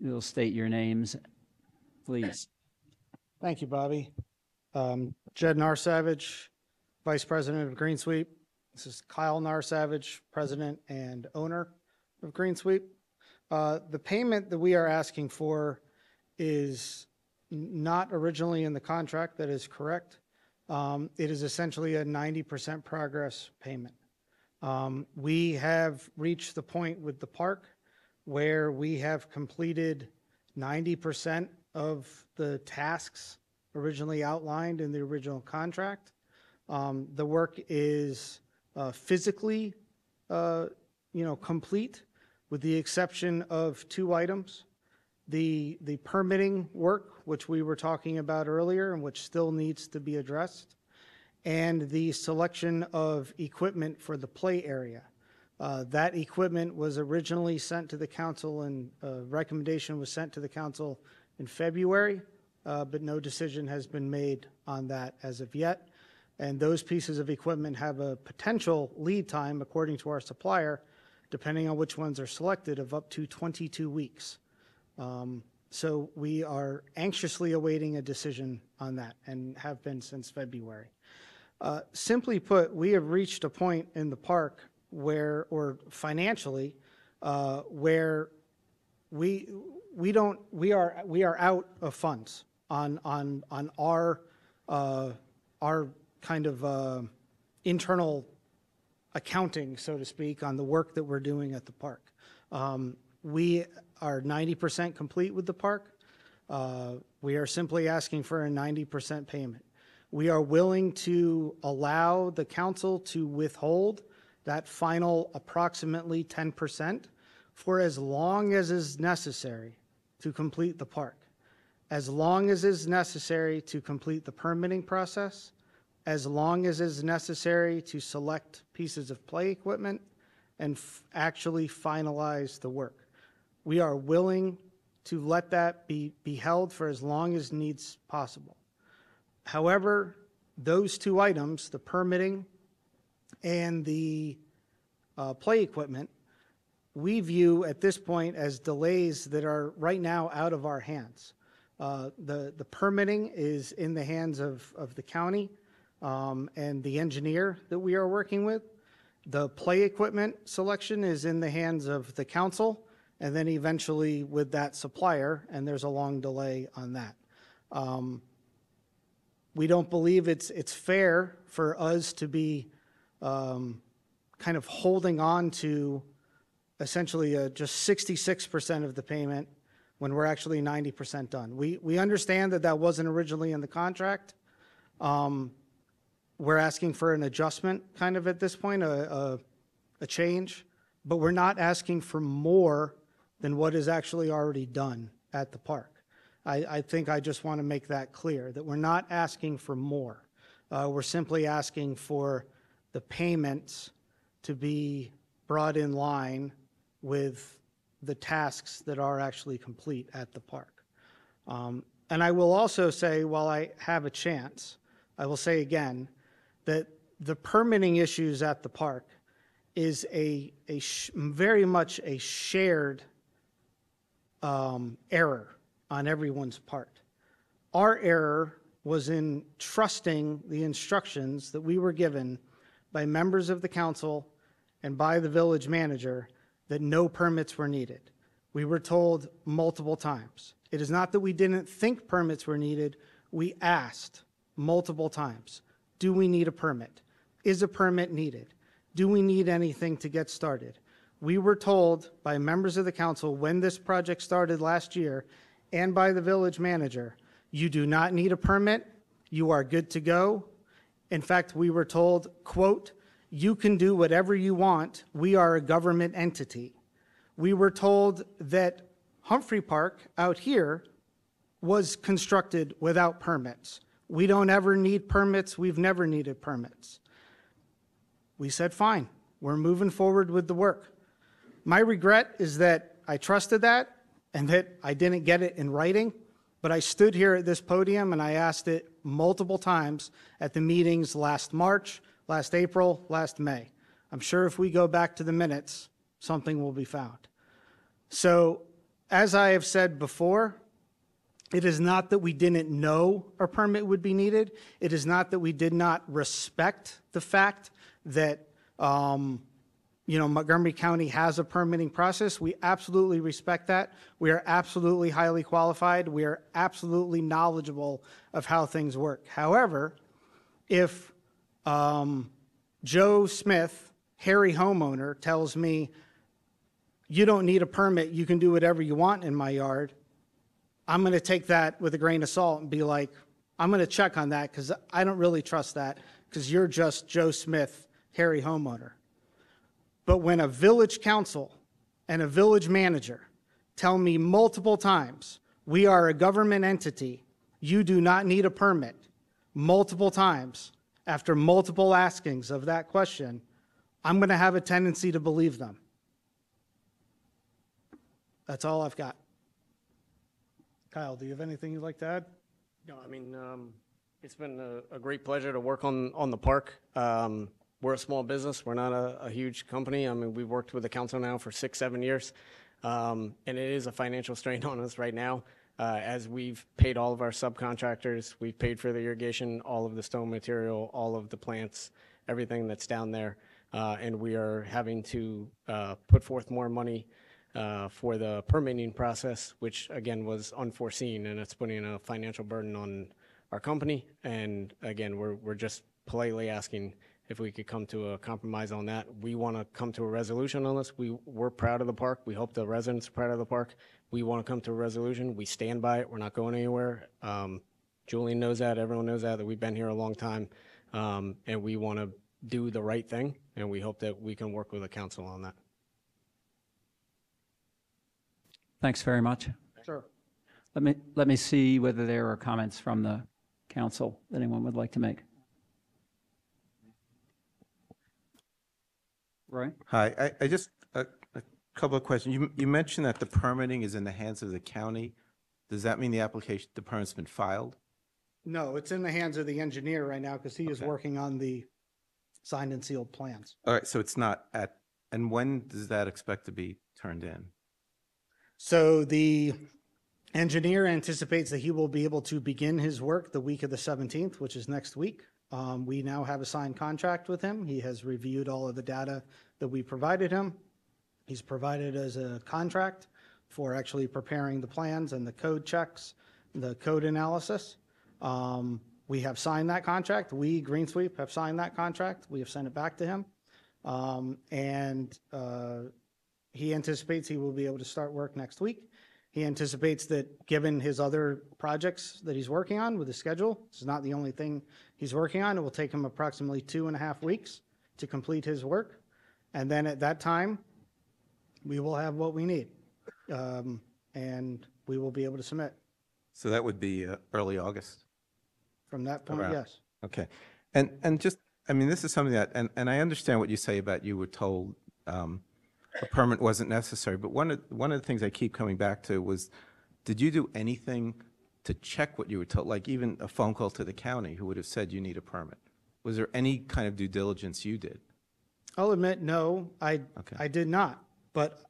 You'll state your names, please. Thank you, Bobby. Jed Narsavage, Vice President of Green Sweep. This is Kyle Narsavage, President and owner of Green Sweep. The payment that we are asking for is not originally in the contract. That is correct. It is essentially a 90% progress payment. We have reached the point with the park where we have completed 90% of the tasks originally outlined in the original contract. The work is physically, complete, with the exception of two items. The permitting work, which we were talking about earlier and which still needs to be addressed, and the selection of equipment for the play area. That equipment was originally sent to the council, and a recommendation was sent to the council in February, but no decision has been made on that as of yet. And those pieces of equipment have a potential lead time, according to our supplier, depending on which ones are selected, of up to 22 weeks. So we are anxiously awaiting a decision on that and have been since February. Simply put, we have reached a point in the park where, or financially, where we are out of funds on our kind of internal accounting, so to speak, on the work that we're doing at the park. We are 90% complete with the park. We are simply asking for a 90% payment. We are willing to allow the council to withhold that final approximately 10% for as long as is necessary to complete the park, as long as is necessary to complete the permitting process, as long as is necessary to select pieces of play equipment, and actually finalize the work. We are willing to let that be held for as long as needs possible. However, those two items, the permitting and the play equipment, we view at this point as delays that are right now out of our hands. The permitting is in the hands of the county and the engineer that we are working with. The play equipment selection is in the hands of the council and then eventually with that supplier, and there's a long delay on that. We don't believe it's fair for us to be kind of holding on to essentially just 66% of the payment when we're actually 90% done. We understand that wasn't originally in the contract. We're asking for an adjustment kind of at this point, a change, but we're not asking for more than what is actually already done at the park. I think I just want to make that clear, that we're not asking for more. We're simply asking for the payments to be brought in line with the tasks that are actually complete at the park. And I will also say, while I have a chance, I will say again that the permitting issues at the park is very much a shared error on everyone's part. Our error was in trusting the instructions that we were given by members of the council and by the village manager that no permits were needed. We were told multiple times. It is not that we didn't think permits were needed. We asked multiple times, do we need a permit? Is a permit needed? Do we need anything to get started? We were told by members of the council when this project started last year and by the village manager, you do not need a permit. You are good to go. In fact, we were told, quote, you can do whatever you want. We are a government entity. We were told that Humphrey Park out here was constructed without permits. We don't ever need permits. We've never needed permits. We said, fine, we're moving forward with the work. My regret is that I trusted that and that I didn't get it in writing, but I stood here at this podium and I asked it multiple times at the meetings last March, last April, last May. I'm sure if we go back to the minutes, something will be found. So, as I have said before, it is not that we didn't know a permit would be needed. It is not that we did not respect the fact that Montgomery County has a permitting process. We absolutely respect that. We are absolutely highly qualified. We are absolutely knowledgeable of how things work. However, if Joe Smith, Harry homeowner, tells me, you don't need a permit, you can do whatever you want in my yard, I'm going to take that with a grain of salt and be like, I'm going to check on that because I don't really trust that because you're just Joe Smith, Harry homeowner. But when a village council and a village manager tell me multiple times, we are a government entity, you do not need a permit, multiple times, after multiple askings of that question, I'm going to have a tendency to believe them. That's all I've got. Kyle, do you have anything you'd like to add? No, I mean, it's been a great pleasure to work on the park. We're a small business. We're not a huge company. I mean, we've worked with the council now for 6-7 years, and it is a financial strain on us right now. As we've paid all of our subcontractors, we've paid for the irrigation, all of the stone material, all of the plants, everything that's down there, and we are having to put forth more money for the permitting process, which again was unforeseen, and it's putting a financial burden on our company. And again, we're just politely asking if we could come to a compromise on that. We want to come to a resolution on this. We're proud of the park. We hope the residents are proud of the park. We want to come to a resolution. We stand by it. We're not going anywhere. Julian knows that. Everyone knows that we've been here a long time, and we want to do the right thing, and we hope that we can work with the council on that. Thanks very much. Sure. Let me see whether there are comments from the council that anyone would like to make. Roy? Hi, I just, a couple of questions. You mentioned that the permitting is in the hands of the county. Does that mean the permit's been filed? No, it's in the hands of the engineer right now because he is Okay. working on the signed and sealed plans. All right, so it's not and when does that expect to be turned in? So the engineer anticipates that he will be able to begin his work the week of the 17th, which is next week. We now have a signed contract with him. He has reviewed all of the data that we provided him. He's provided as a contract for actually preparing the plans and the code checks, the code analysis. We have signed that contract. We, Green Sweep, have signed that contract. We have sent it back to him. He anticipates he will be able to start work next week. He anticipates that given his other projects that he's working on with his schedule, this is not the only thing he's working on. It will take him approximately 2.5 weeks to complete his work. And then at that time, we will have what we need. And we will be able to submit. So that would be early August? From that point, Around. yes. Okay. And just, I mean, this is something that, and I understand what you say about you were told a permit wasn't necessary, but one of the things I keep coming back to was, did you do anything to check what you were told, like even a phone call to the county who would have said you need a permit? Was there any kind of due diligence you did? I'll admit, no, I did not. But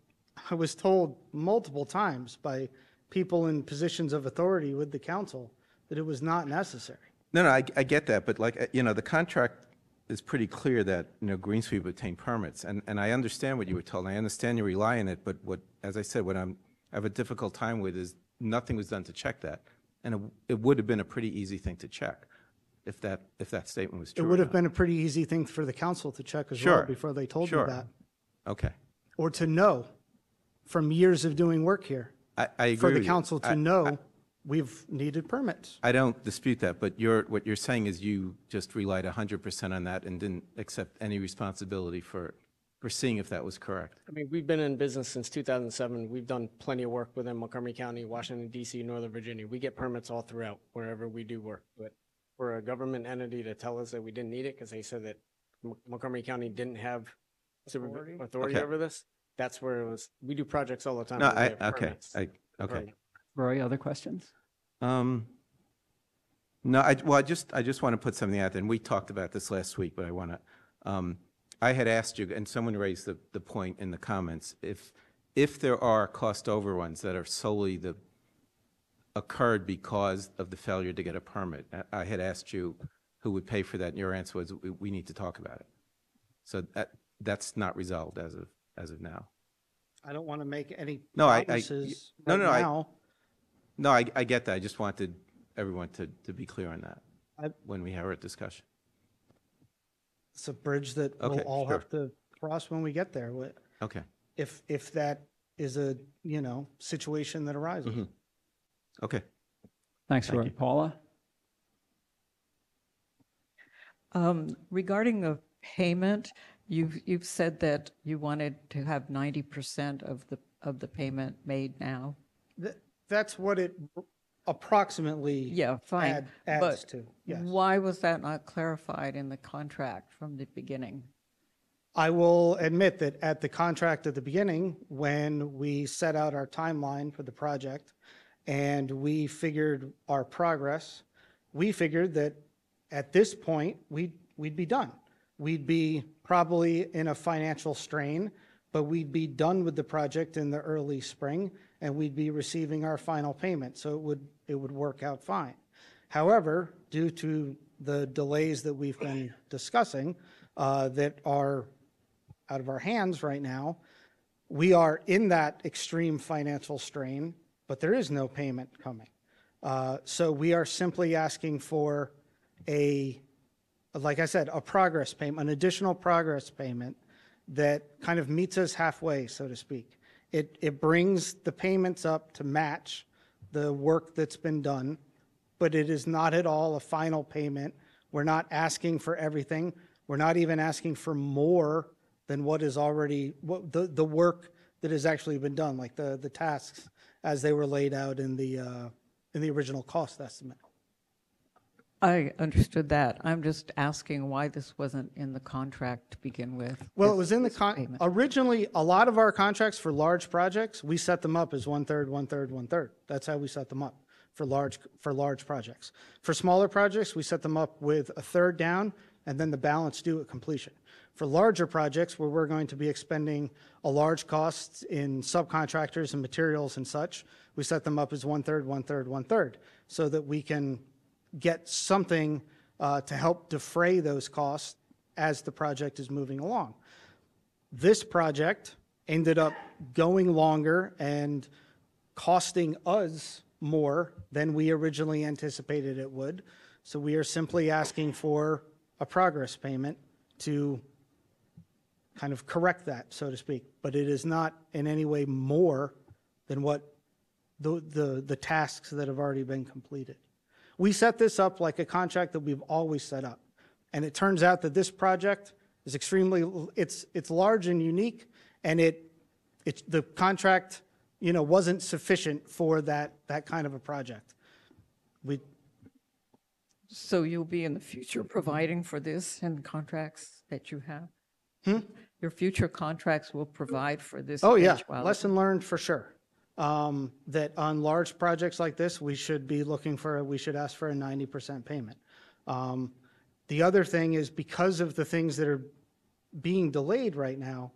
I was told multiple times by people in positions of authority with the council that it was not necessary. No, I get that, but like, the contract is pretty clear that, Green Sweep obtained permits, and I understand what you were told, and I understand you rely on it, but as I said, what I have a difficult time with is nothing was done to check that, and it would have been a pretty easy thing to check if that statement was true. It would have been a pretty easy thing for the council to check as Sure. well before they told me that. Okay. Or to know from years of doing work here. I agree For the with you. council to know we've needed permits. I don't dispute that, but what you're saying is you just relied 100% on that and didn't accept any responsibility for seeing if that was correct. I mean, we've been in business since 2007. We've done plenty of work within Montgomery County, Washington, D.C., Northern Virginia. We get permits all throughout wherever we do work. But for a government entity to tell us that we didn't need it because they said that Montgomery County didn't have authority Okay. over this, that's where it was. We do projects all the time. No, where we have okay, permits. okay. Roy, other questions? No, I just want to put something out there, and we talked about this last week, but I want to, I had asked you, and someone raised the point in the comments, if there are cost overruns that are solely occurred because of the failure to get a permit, I had asked you who would pay for that, and your answer was, we need to talk about it. So that's not resolved as of now. I don't want to make any No, promises right now. No, I get that. I just wanted everyone to be clear on that when we have our discussion. It's a bridge that we'll Okay, all sure. have to cross when we get there. Okay. If that is a, situation that arises. Mhm. Okay. Thanks, Thank Roy. you. Paula? Regarding the payment, you've said that you wanted to have 90% of the payment made now. That's what it approximately Yeah, fine. adds But to. Yes. why was that not clarified in the contract from the beginning? I will admit that at the contract at the beginning, when we set out our timeline for the project and we figured our progress, we figured that at this point, we'd be done. We'd be probably in a financial strain, but we'd be done with the project in the early spring and we'd be receiving our final payment. So it would work out fine. However, due to the delays that we've been discussing that are out of our hands right now, we are in that extreme financial strain, but there is no payment coming. So we are simply asking for like I said, a progress payment, an additional progress payment that kind of meets us halfway, so to speak. It brings the payments up to match the work that's been done, but it is not at all a final payment. We're not asking for everything. We're not even asking for more than what is already, the work that has actually been done, like the tasks as they were laid out in the original cost estimate. I understood that. I'm just asking why this wasn't in the contract to begin with. Well, it this- was in the this con, payment. originally, a lot of our contracts for large projects, we set them up as 1/3, 1/3, 1/3. That's how we set them up for large projects. For smaller projects, we set them up with a third down and then the balance due at completion. For larger projects where we're going to be expending a large cost in subcontractors and materials and such, we set them up as 1/3, 1/3, 1/3, so that we can get something to help defray those costs as the project is moving along. This project ended up going longer and costing us more than we originally anticipated it would. So we are simply asking for a progress payment to kind of correct that, so to speak. But it is not in any way more than what the tasks that have already been completed. We set this up like a contract that we've always set up. And it turns out that this project is extremely, it's large and unique, and the contract, wasn't sufficient for that kind of a project. So you'll be in the future providing for this in contracts that you have? Your future contracts will provide for this? Oh, yeah, eventuality? lesson learned for sure. That on large projects like this, we should ask for a 90% payment. The other thing is, because of the things that are being delayed right now,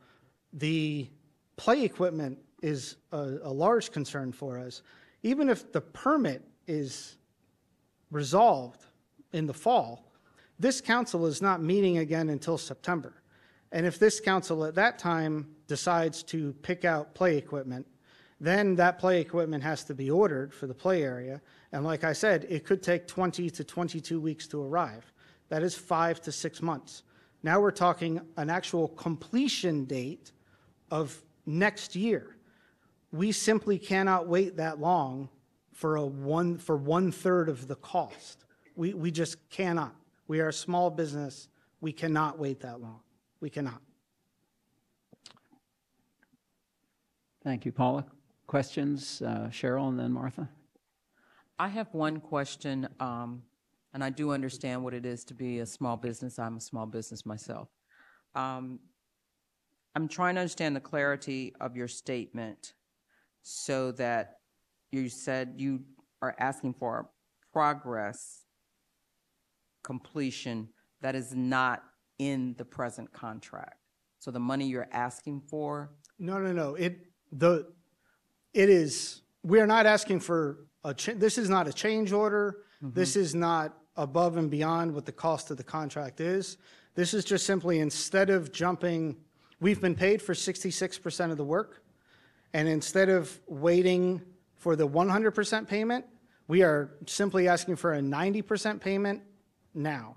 the play equipment is a large concern for us. Even if the permit is resolved in the fall, this council is not meeting again until September. And if this council at that time decides to pick out play equipment, then that play equipment has to be ordered for the play area. And like I said, it could take 20 to 22 weeks to arrive. That is 5 to 6 months. Now we're talking an actual completion date of next year. We simply cannot wait that long for 1/3 of the cost. We just cannot. We are a small business. We cannot wait that long. We cannot. Thank you, Paula. Questions? Cheryl and then Martha. I have one question, and I do understand what it is to be a small business. I'm a small business myself. I'm trying to understand the clarity of your statement so that you said you are asking for progress completion that is not in the present contract. So the money you're asking for? No. It is, we are not asking for this is not a change order. This is not above and beyond what the cost of the contract is. This is just simply, instead of jumping, we've been paid for 66% of the work. And instead of waiting for the 100% payment, we are simply asking for a 90% payment now.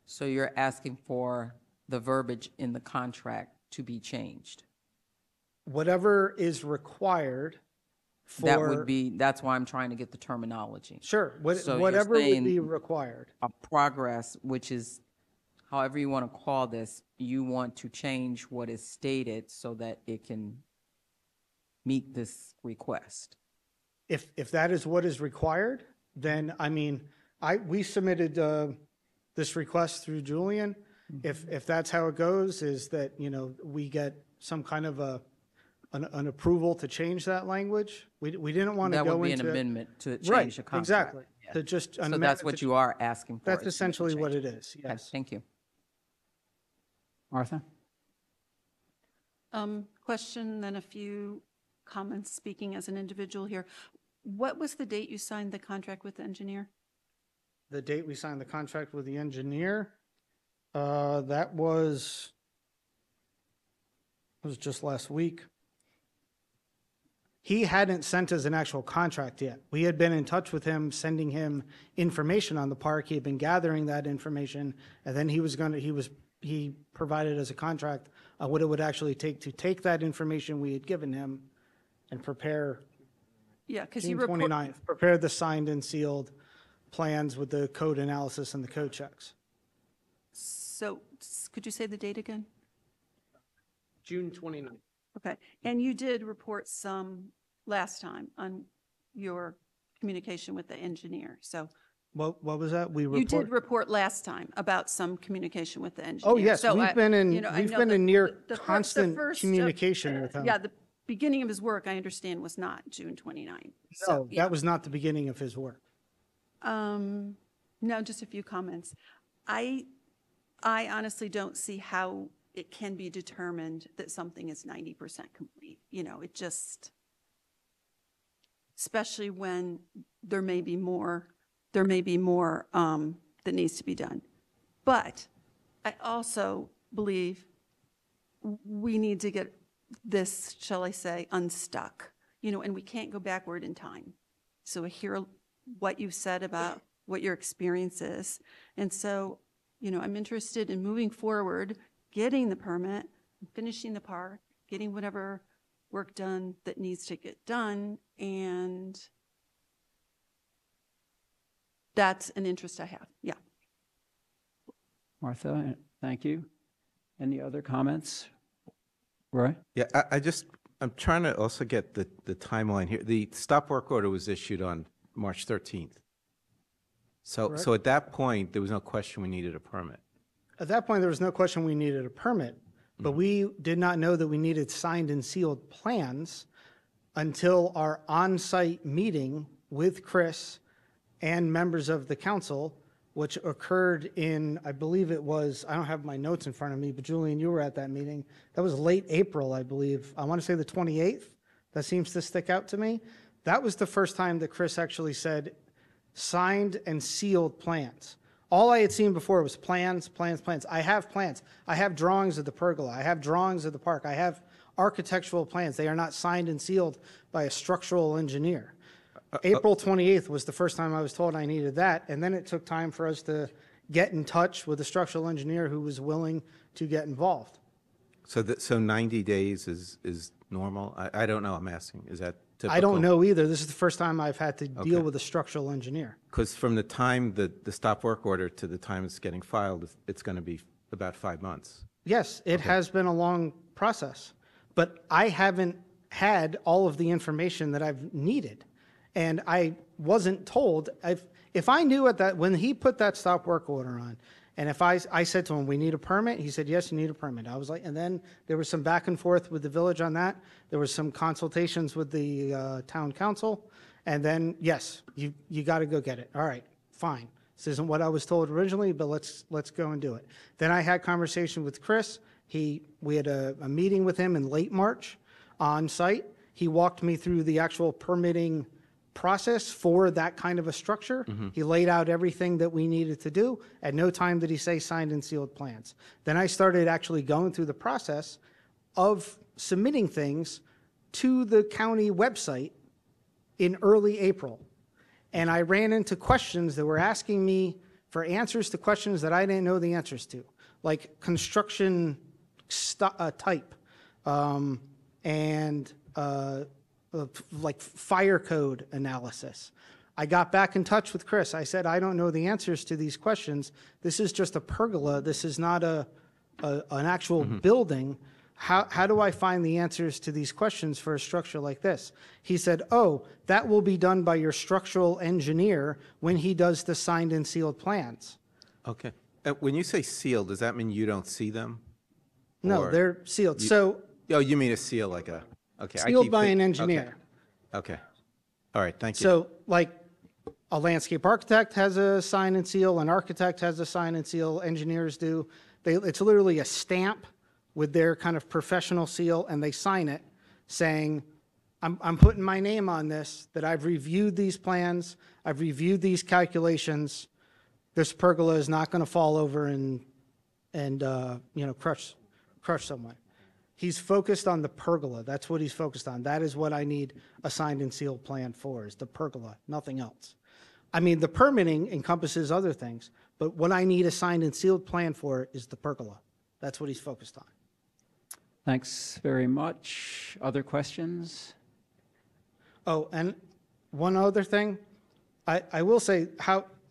So you're asking for the verbiage in the contract to be changed? Whatever is required for. That would be, that's why I'm trying to get the terminology. Sure, So you're whatever would saying be required. A progress, which is, however you want to call this, you want to change what is stated so that it can meet this request. If that is what is required, then, we submitted this request through Julian. If that's how it goes, is that, we get some kind of an approval to change that language. We didn't want to go into. That would be an amendment to change Right, the contract. exactly. Yeah. To just an So amendment that's what to- you are asking for. That's is to essentially what change it is, Okay, yes. Thank you. Martha? Question, then a few comments, speaking as an individual here. What was the date you signed the contract with the engineer? The date we signed the contract with the engineer, that was just last week. He hadn't sent us an actual contract yet. We had been in touch with him, sending him information on the park. He had been gathering that information, and then he provided us a contract on what it would actually take to take that information we had given him and prepare. Yeah, because June you report. 29th, prepare the signed and sealed plans with the code analysis and the code checks. So could you say the date again? June 29th. Okay, and you did report some last time on your communication with the engineer. So What was that? We You report? did report last time about some communication with the engineer. Oh, yes, So we've I- been in, you know, I we've know been in near the constant first, communication with him. Yeah, the beginning of his work, I understand, was not June 29. So, No, yeah. that was not the beginning of his work. No, just a few comments. I honestly don't see how it can be determined that something is 90% complete. You know, it just, especially when there may be more that needs to be done. But I also believe we need to get this, shall I say, unstuck, you know, and we can't go backward in time. So I hear what you've said about what your experience is. And so, you know, I'm interested in moving forward, getting the permit, finishing the park, getting whatever work done that needs to get done. And that's an interest I have. Yeah. Martha, thank you. Any other comments? Roy? Yeah, I'm trying to also get the timeline here. The stop work order was issued on March 13th. So Correct. at that point, there was no question we needed a permit. At that point, there was no question we needed a permit, but we did not know that we needed signed and sealed plans until our on-site meeting with Chris and members of the council, which occurred in, I believe it was, I don't have my notes in front of me, but Julian, you were at that meeting. That was late April, I believe. I want to say the 28th. That seems to stick out to me. That was the first time that Chris actually said signed and sealed plans. All I had seen before was plans. I have plans. I have drawings of the pergola. I have drawings of the park. I have architectural plans. They are not signed and sealed by a structural engineer. April 28th was the first time I was told I needed that, and then it took time for us to get in touch with a structural engineer who was willing to get involved. So 90 days is normal? I don't know, I'm asking. Is that typical? I don't know either. This is the first time I've had to deal Okay. with a structural engineer. Because from the time the stop work order to the time it's getting filed, it's going to be about 5 months. Yes, it has been a long process, but I haven't had all of the information that I've needed. And I wasn't told, if I knew at that, when he put that stop work order on, and if I said to him, we need a permit, he said, yes, you need a permit. I was like, and then there was some back and forth with the village on that. There was some consultations with the town council. And then, yes, you got to go get it. All right, fine. This isn't what I was told originally, but let's go and do it. Then I had conversation with Chris. We had a meeting with him in late March on site. He walked me through the actual permitting process for that kind of a structure. He laid out everything that we needed to do. At no time did he say signed and sealed plans. Then I started actually going through the process of submitting things to the county website in early April. And I ran into questions that were asking me for answers to questions that I didn't know the answers to, like construction type, and like fire code analysis. I got back in touch with Chris. I said, I don't know the answers to these questions. This is just a pergola. This is not an actual building. How do I find the answers to these questions for a structure like this? He said, oh, that will be done by your structural engineer when he does the signed and sealed plans. Okay. When you say sealed, does that mean you don't see them? No, Or they're sealed. Oh, you mean a seal like a, okay. I Sealed keep by think- an engineer. Okay. All right, thank you. So like a landscape architect has a sign and seal, an architect has a sign and seal, engineers do. It's literally a stamp with their kind of professional seal, and they sign it saying, I'm putting my name on this, that I've reviewed these plans, I've reviewed these calculations. This pergola is not going to fall over and crush someone. He's focused on the pergola. That's what he's focused on. That is what I need a signed and sealed plan for, is the pergola, nothing else. I mean, the permitting encompasses other things, but what I need a signed and sealed plan for is the pergola. That's what he's focused on. Thanks very much. Other questions? Oh, and one other thing, I will say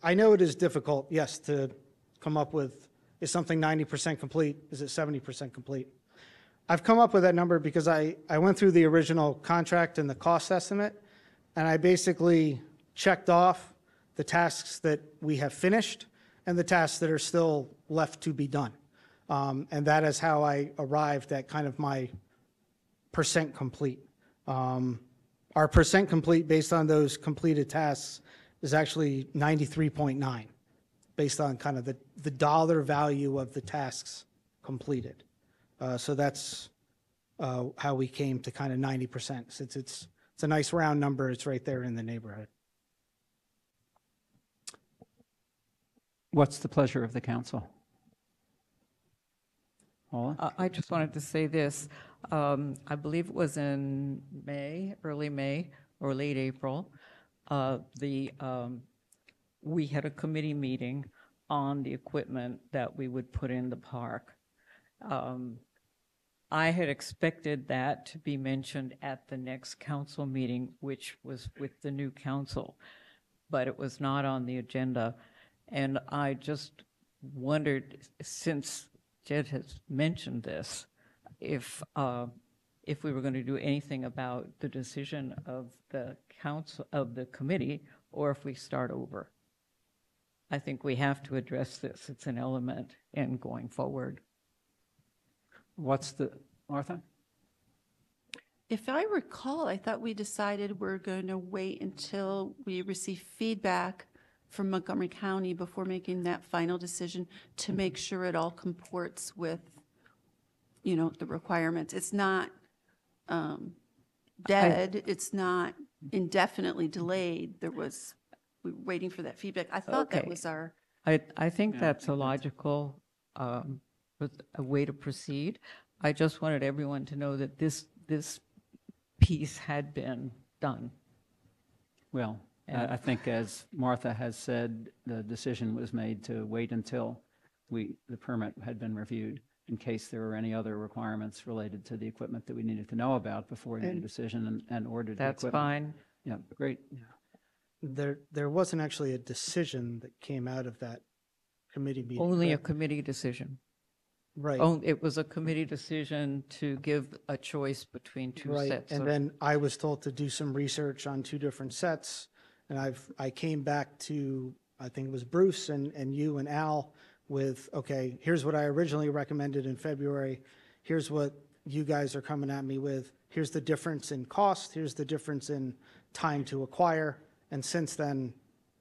I know it is difficult, yes, to come up with, is something 90% complete? Is it 70% complete? I've come up with that number because I went through the original contract and the cost estimate, and I basically checked off the tasks that we have finished and the tasks that are still left to be done. And that is how I arrived at kind of my percent complete. Our percent complete based on those completed tasks is actually 93.9, based on kind of the dollar value of the tasks completed. So that's how we came to kind of 90%. Since it's a nice round number, it's right there in the neighborhood. What's the pleasure of the council? Paula? I just wanted to say this. I believe it was in May, early May or late April. We had a committee meeting on the equipment that we would put in the park. I had expected that to be mentioned at the next council meeting, which was with the new council, but it was not on the agenda. And I just wondered, since Jed has mentioned this, if we were going to do anything about the decision of the council, of the committee, or if we start over. I think we have to address this. It's an element in going forward. Martha? If I recall, I thought we decided we're going to wait until we receive feedback from Montgomery County before making that final decision to make sure it all comports with, the requirements. It's not dead. It's not indefinitely delayed. We're waiting for that feedback. I thought that was our. I think that's a logical a way to proceed. I just wanted everyone to know that this piece had been done. Well, I think as Martha has said, the decision was made to wait until the permit had been reviewed in case there were any other requirements related to the equipment that we needed to know about before we made a decision and ordered the equipment. That's fine. Yeah, great. There wasn't actually a decision that came out of that committee meeting. Only a committee decision. Right. It was a committee decision to give a choice between two Right, sets. and then I was told to do some research on two different sets, and I came back to, I think it was Bruce and you and Al with, okay, here's what I originally recommended in February, here's what you guys are coming at me with, here's the difference in cost, here's the difference in time to acquire, and since then,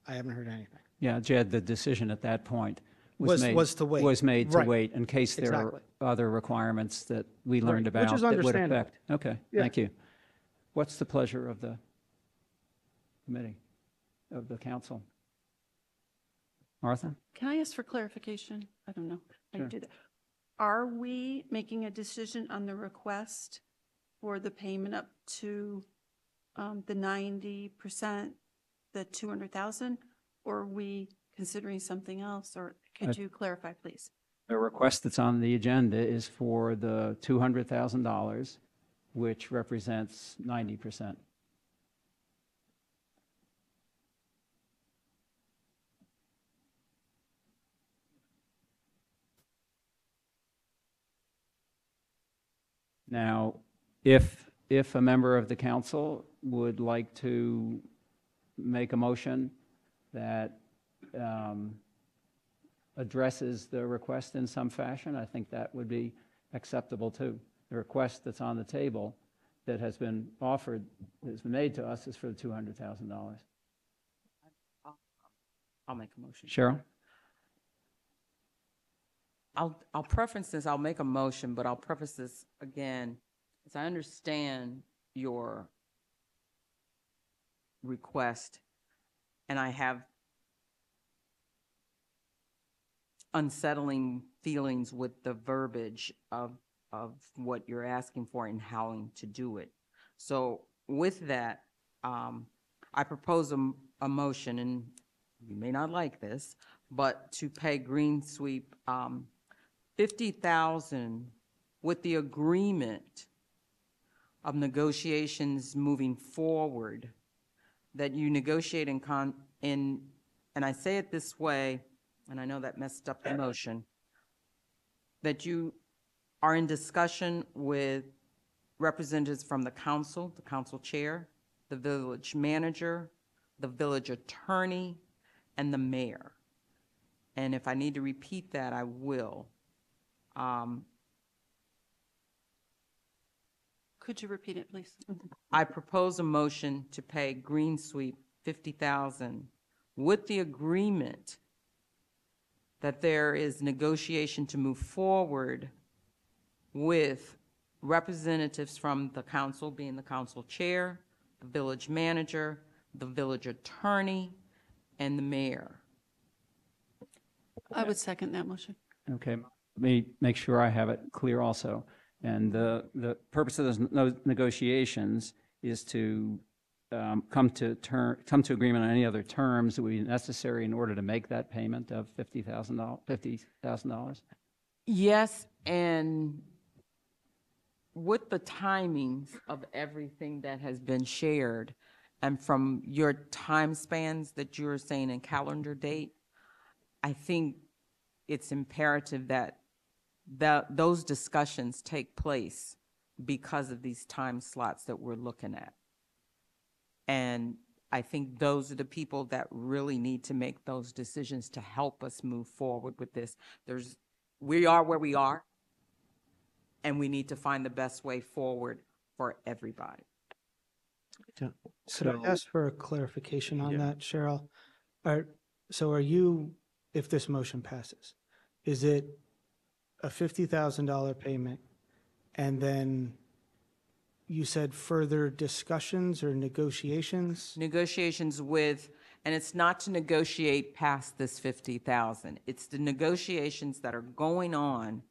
I haven't heard anything. Yeah, Jed, the decision at that point Was made to wait. Was made to Right. wait in case there Exactly. are other requirements that we learned Right, which about is that would understandable. affect. Okay, Yeah. thank you. What's the pleasure of the committee, of the council? Martha? Can I ask for clarification? I don't know how you Sure. do that. Are we making a decision on the request for the payment up to the 90%, the 200,000, or are we considering something else? Or could you clarify, please? The request that's on the agenda is for the $200,000, which represents 90%. Now, if a member of the council would like to make a motion that addresses the request in some fashion, I think that would be acceptable too. The request that's on the table that has been offered, that's been made to us, is for the $200,000. I'll make a motion. Cheryl? I'll preference this, I'll make a motion, but I'll preface this again, as I understand your request, and I have unsettling feelings with the verbiage of what you're asking for and how to do it. So with that, I propose a motion, and you may not like this, but to pay Green Sweep $50,000 with the agreement of negotiations moving forward, that you negotiate and I say it this way, and I know that messed up the motion, that you are in discussion with representatives from the council chair, the village manager, the village attorney, and the mayor. And if I need to repeat that, I will. Could you repeat it, please? I propose a motion to pay Green Sweep $50,000 with the agreement that there is negotiation to move forward with representatives from the council, being the council chair, the village manager, the village attorney, and the mayor. I would second that motion. Okay, let me make sure I have it clear also. And the purpose of those negotiations is to come to agreement on any other terms that would be necessary in order to make that payment of $50,000. Yes, and with the timings of everything that has been shared, and from your time spans that you're saying in calendar date, I think it's imperative that those discussions take place because of these time slots that we're looking at. And I think those are the people that really need to make those decisions to help us move forward with this. We are where we are, and we need to find the best way forward for everybody. Could I ask for a clarification on that, Cheryl? So are you, if this motion passes, is it a $50,000 payment, and then you said further discussions or negotiations? Negotiations with, and it's not to negotiate past this 50,000. It's the negotiations that are going on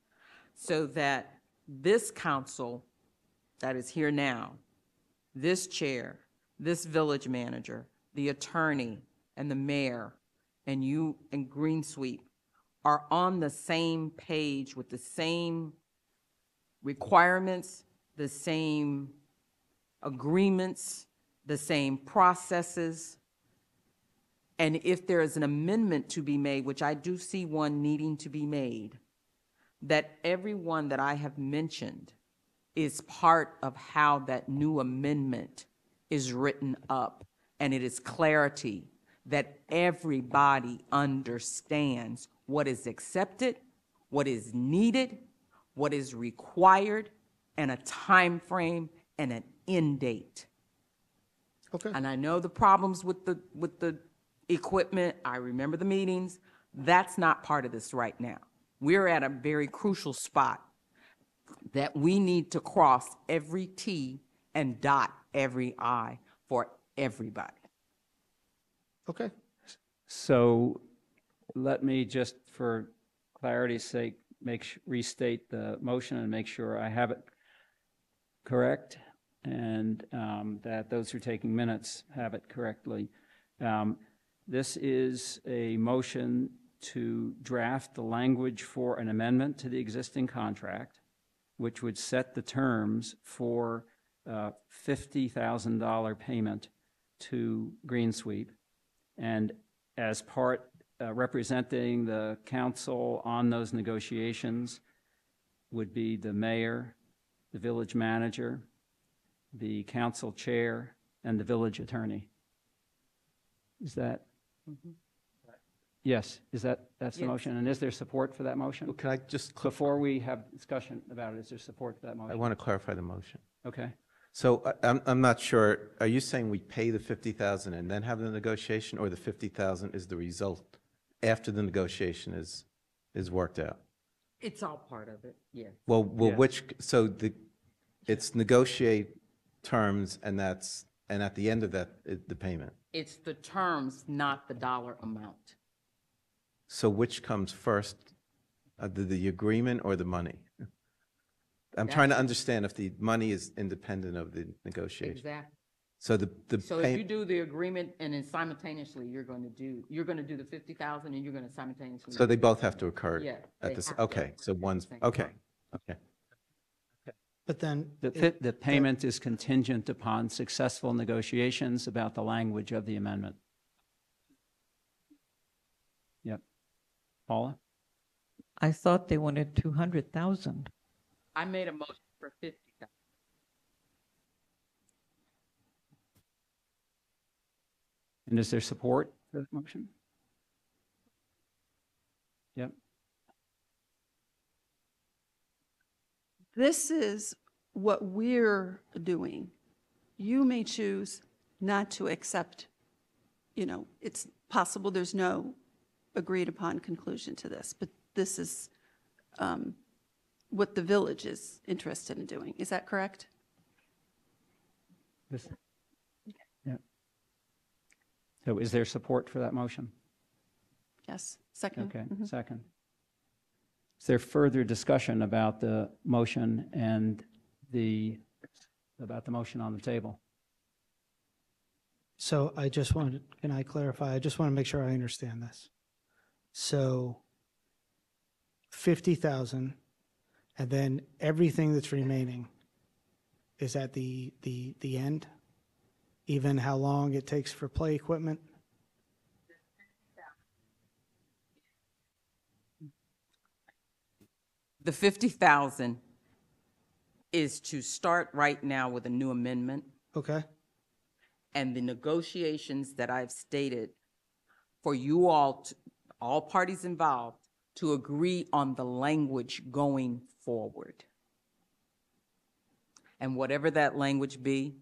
so that this council that is here now, this chair, this village manager, the attorney, and the mayor, and you and Green Sweep are on the same page with the same requirements, the same agreements, the same processes. And if there is an amendment to be made, which I do see one needing to be made, that everyone that I have mentioned is part of how that new amendment is written up, and it is clarity that everybody understands what is accepted, what is needed, what is required, and a time frame and an end date. Okay. And I know the problems with the equipment. I remember the meetings. That's not part of this right now. We're at a very crucial spot that we need to cross every T and dot every I for everybody. Okay. So let me just, for clarity's sake, restate the motion and make sure I have it correct, and that those who are taking minutes have it correctly. This is a motion to draft the language for an amendment to the existing contract, which would set the terms for $50,000 payment to Green Sweep. And as part, representing the council on those negotiations would be the mayor, the village manager, the council chair, and the village attorney. Is that? Yes, that's the Yes. motion? And is there support for that motion? Can I just, Before we have discussion about it, is there support for that motion? I want to clarify the motion. Okay. So I'm not sure, are you saying we pay the 50,000 and then have the negotiation, or the 50,000 is the result after the negotiation is worked out? It's all part of it, yes. Well, Yeah. it's negotiate terms, and at the end of that, the payment. It's the terms, not the dollar amount. So which comes first, the agreement or the money? I'm trying to understand if the money is independent of the negotiation. Exactly. So the So if you do the agreement and then simultaneously you're going to do the 50,000 and you're going to simultaneously. So they both have to occur Yeah, at they this, have to okay, occur so at the one's, same okay, time. okay. But then. The payment is contingent upon successful negotiations about the language of the amendment. Yep. Paula? I thought they wanted 200,000. I made a motion for 50,000. And is there support for the motion? Yep. This is what we're doing. You may choose not to accept, it's possible there's no agreed upon conclusion to this, but this is what the village is interested in doing. Is that correct? Yep. So is there support for that motion? Yes. Second? Okay, Mhm. second. Is there further discussion about the motion and about the motion on the table? So can I clarify? I just want to make sure I understand this. So 50,000, and then everything that's remaining is at the end? Even how long it takes for play equipment? The 50,000 is to start right now with a new amendment. Okay. And the negotiations that I've stated for you all, all parties involved, to agree on the language going forward. And whatever that language be,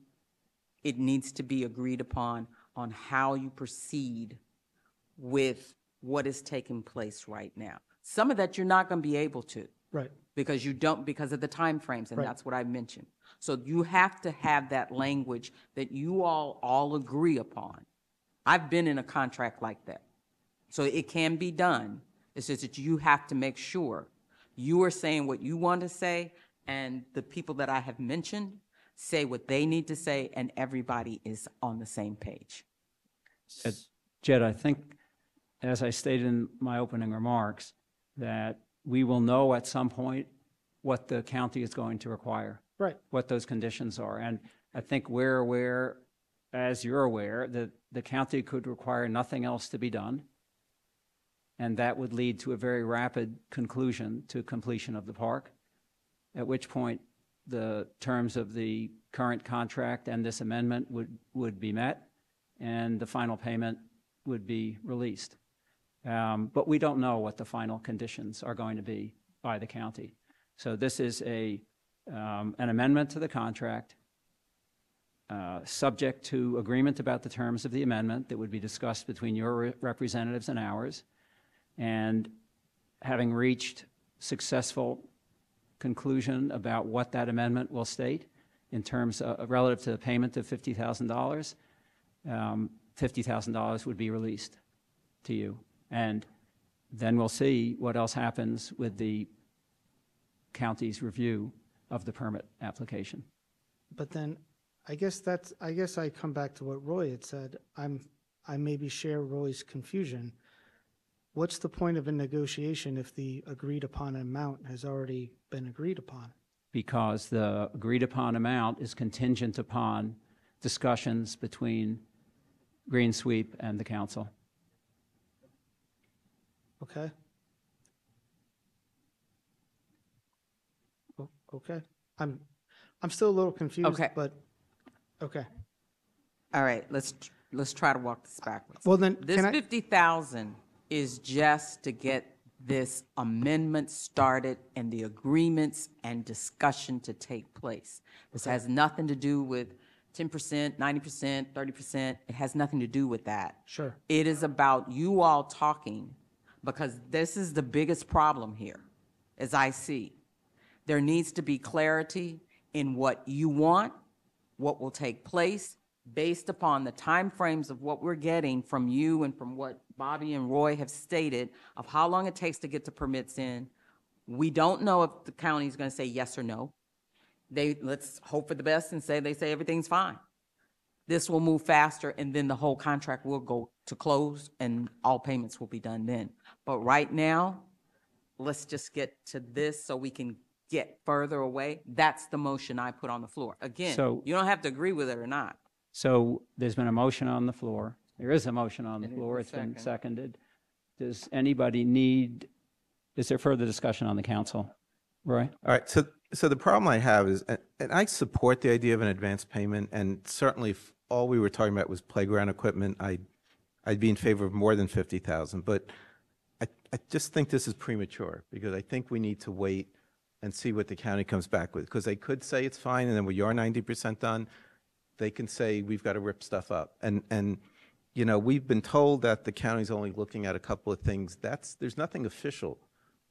it needs to be agreed upon on how you proceed with what is taking place right now. Some of that you're not going to be able to. Right. Because of the time frames, and Right. that's what I mentioned. So you have to have that language that you all agree upon. I've been in a contract like that. So it can be done. It's just that you have to make sure you are saying what you want to say, and the people that I have mentioned say what they need to say, and everybody is on the same page. Jed, I think, as I stated in my opening remarks, that we will know at some point what the county is going to require. Right. What those conditions are. And I think we're aware, as you're aware, that the county could require nothing else to be done. And that would lead to a very rapid conclusion to completion of the park, at which point the terms of the current contract and this amendment would be met, and the final payment would be released. But we don't know what the final conditions are going to be by the county. So this is an amendment to the contract, subject to agreement about the terms of the amendment that would be discussed between your representatives and ours. And having reached successful conclusion about what that amendment will state in terms of relative to the payment of $50,000, $50,000 would be released to you. And then we'll see what else happens with the county's review of the permit application. But then, I guess I come back to what Roy had said. I maybe share Roy's confusion. What's the point of a negotiation if the agreed upon amount has already been agreed upon? Because the agreed upon amount is contingent upon discussions between Green Sweep and the council. Okay. Okay. I'm still a little confused, Okay. but, okay. All right, let's try to walk this backwards. Well, then, This can I? 50,000 is just to get this amendment started and the agreements and discussion to take place. This has nothing to do with 10%, 90%, 30%. It has nothing to do with that. Sure. It is about you all talking, because this is the biggest problem here, as I see. There needs to be clarity in what you want, what will take place, based upon the timeframes of what we're getting from you and from what Bobby and Roy have stated of how long it takes to get the permits in. We don't know if the county is going to say yes or no. Let's hope for the best and say they say everything's fine. This will move faster, and then the whole contract will go to close, and all payments will be done then. But right now, let's just get to this so we can get further away. That's the motion I put on the floor. Again, So- you don't have to agree with it or not. So there's been a motion on the floor. There is a motion on the And it floor. was It's been seconded. seconded. Does anybody need, is there further discussion on the council? Roy? All right, so the problem I have is, and I support the idea of an advance payment, and certainly if all we were talking about was playground equipment, I'd be in favor of more than 50,000. But I just think this is premature, because I think we need to wait and see what the county comes back with, because they could say it's fine, and then when you're 90% done, they can say, we've got to rip stuff up. And you know, we've been told that the county's only looking at a couple of things. There's nothing official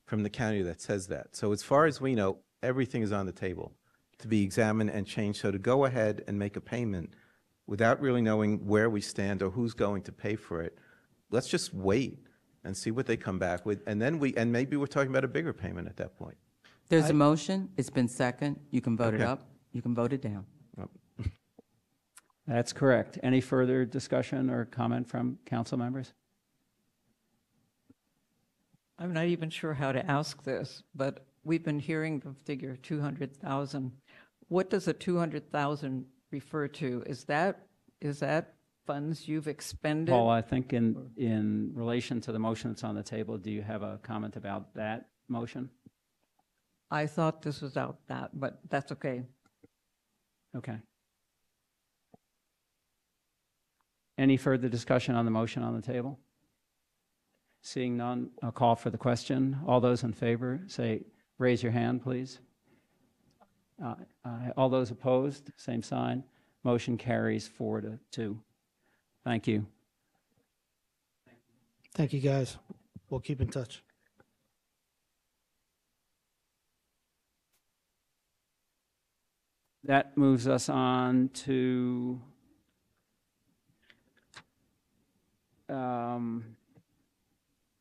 from the county that says that. So as far as we know, everything is on the table to be examined and changed. So to go ahead and make a payment without really knowing where we stand or who's going to pay for it, let's just wait and see what they come back with. And then maybe we're talking about a bigger payment at that point. There's a motion, it's been second, you can vote it Okay. up, you can vote it down. That's correct. Any further discussion or comment from council members? I'm not even sure how to ask this, but we've been hearing the figure 200,000. What does a 200,000 refer to? Is that funds you've expended? Paul, I think in relation to the motion that's on the table, do you have a comment about that motion? I thought this was out that, but that's okay. Okay. Any further discussion on the motion on the table? Seeing none, I'll call for the question. All those in favor, raise your hand, please. All those opposed, same sign. Motion carries 4-2. Thank you. Thank you, guys. We'll keep in touch. That moves us on to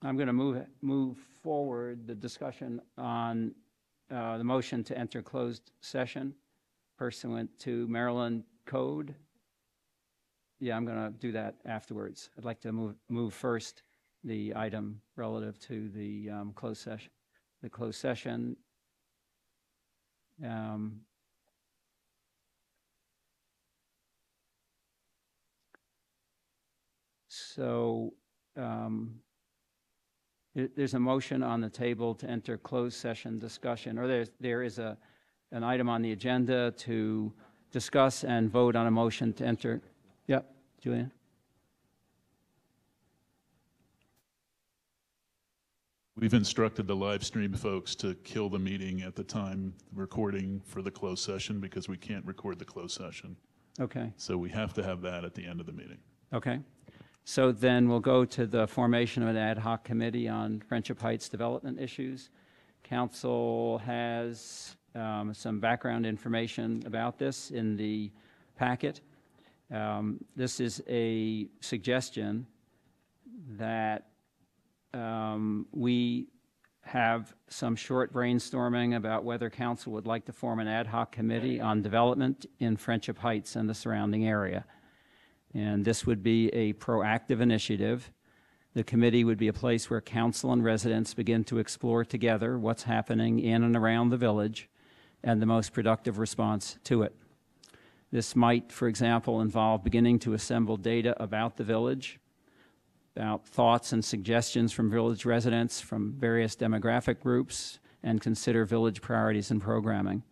I'm going to move forward the discussion on the motion to enter closed session pursuant to Maryland Code. Yeah, I'm going to do that afterwards. I'd like to move first the item relative to the closed session. The closed session. So there's a motion on the table to enter closed session discussion, or there is an item on the agenda to discuss and vote on a motion to enter. Yep, Julian. We've instructed the live stream folks to kill the meeting at the time recording for the closed session, because we can't record the closed session. Okay. So we have to have that at the end of the meeting. Okay. So then we'll go to the formation of an ad hoc committee on Friendship Heights development issues. Council has some background information about this in the packet. This is a suggestion that we have some short brainstorming about whether council would like to form an ad hoc committee on development in Friendship Heights and the surrounding area. And this would be a proactive initiative. The committee would be a place where council and residents begin to explore together what's happening in and around the village and the most productive response to it. This might, for example, involve beginning to assemble data about the village, about thoughts and suggestions from village residents from various demographic groups, and consider village priorities and programming.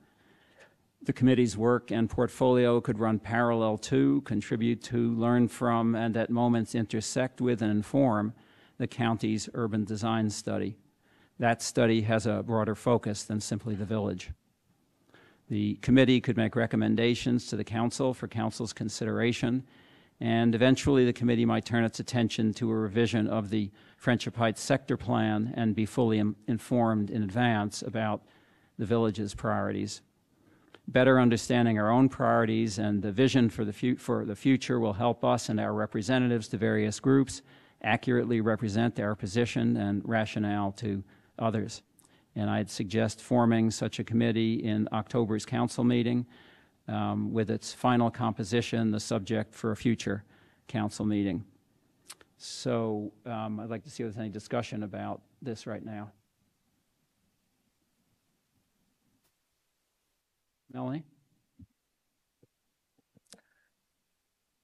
The committee's work and portfolio could run parallel to, contribute to, learn from, and at moments intersect with and inform the county's urban design study. That study has a broader focus than simply the village. The committee could make recommendations to the council for council's consideration, and eventually the committee might turn its attention to a revision of the Friendship Heights sector plan and be fully informed in advance about the village's priorities. Better understanding our own priorities and the vision for the future will help us and our representatives to various groups accurately represent our position and rationale to others. And I'd suggest forming such a committee in October's council meeting, with its final composition the subject for a future council meeting. So I'd like to see if there's any discussion about this right now. Melanie?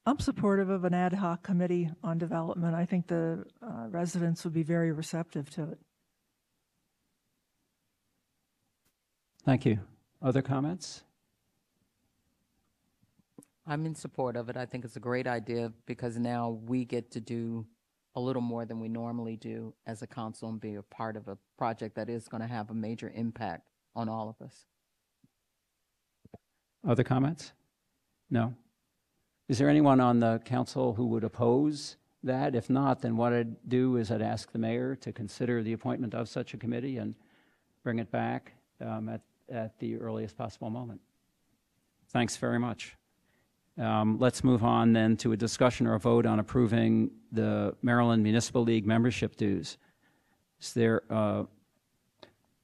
I'm supportive of an ad hoc committee on development. I think the residents would be very receptive to it. Thank you. Other comments? I'm in support of it. I think it's a great idea because now we get to do a little more than we normally do as a council and be a part of a project that is going to have a major impact on all of us. Other comments? No? Is there anyone on the council who would oppose that? If not, then what I'd do is I'd ask the mayor to consider the appointment of such a committee and bring it back at the earliest possible moment. Thanks very much. Let's move on then to a discussion or a vote on approving the Maryland Municipal League membership dues. Is there a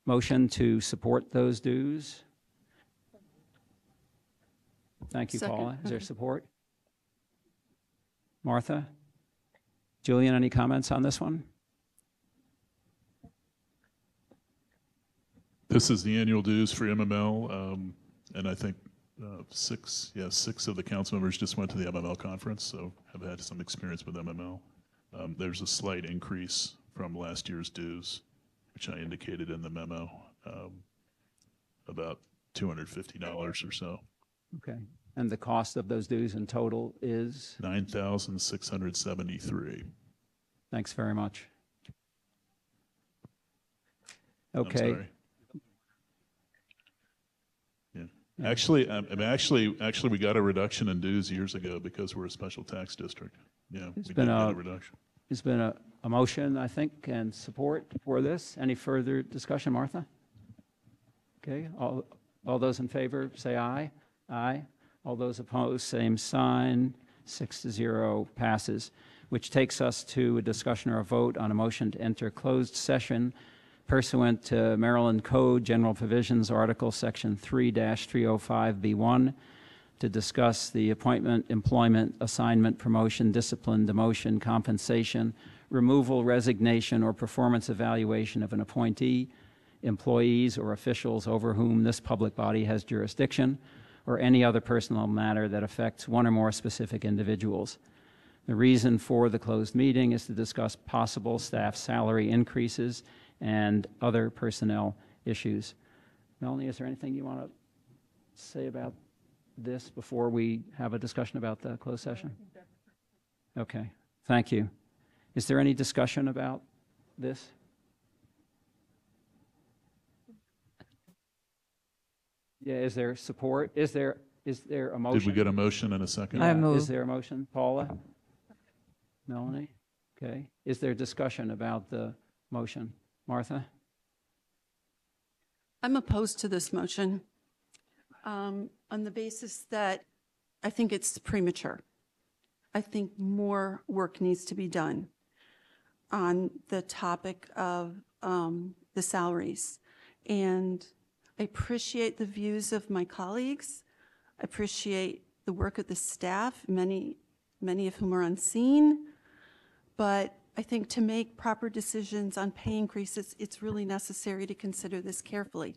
motion to support those dues? Thank you, Second. Paula. Is there support? Martha? Julian, any comments on this one? This is the annual dues for MML, and I think six of the council members just went to the MML conference, so have had some experience with MML. There's a slight increase from last year's dues, which I indicated in the memo, about $250 or so. Okay. And the cost of those dues in total is? $9,673. Thanks very much. I'm Okay. sorry. Actually, we got a reduction in dues years ago because we're a special tax district. Yeah, we did get a reduction. There's been a motion, I think, and support for this. Any further discussion, Martha? Okay, all those in favor, say aye. Aye. All those opposed, same sign. 6-0 passes, which takes us to a discussion or a vote on a motion to enter closed session pursuant to Maryland Code General Provisions, Article Section 3-305B1, to discuss the appointment, employment, assignment, promotion, discipline, demotion, compensation, removal, resignation, or performance evaluation of an appointee, employees, or officials over whom this public body has jurisdiction, or any other personal matter that affects one or more specific individuals. The reason for the closed meeting is to discuss possible staff salary increases and other personnel issues. Melanie, is there anything you want to say about this before we have a discussion about the closed session? Okay, thank you. Is there any discussion about this? Yeah, is there support? Is there a motion? Did we get a motion and a second? I move. Is there a motion? Paula? Melanie? Okay. Is there discussion about the motion? Martha? I'm opposed to this motion on the basis that I think it's premature. I think more work needs to be done on the topic of the salaries. And I appreciate the views of my colleagues. I appreciate the work of the staff, many of whom are unseen. But I think to make proper decisions on pay increases, it's really necessary to consider this carefully.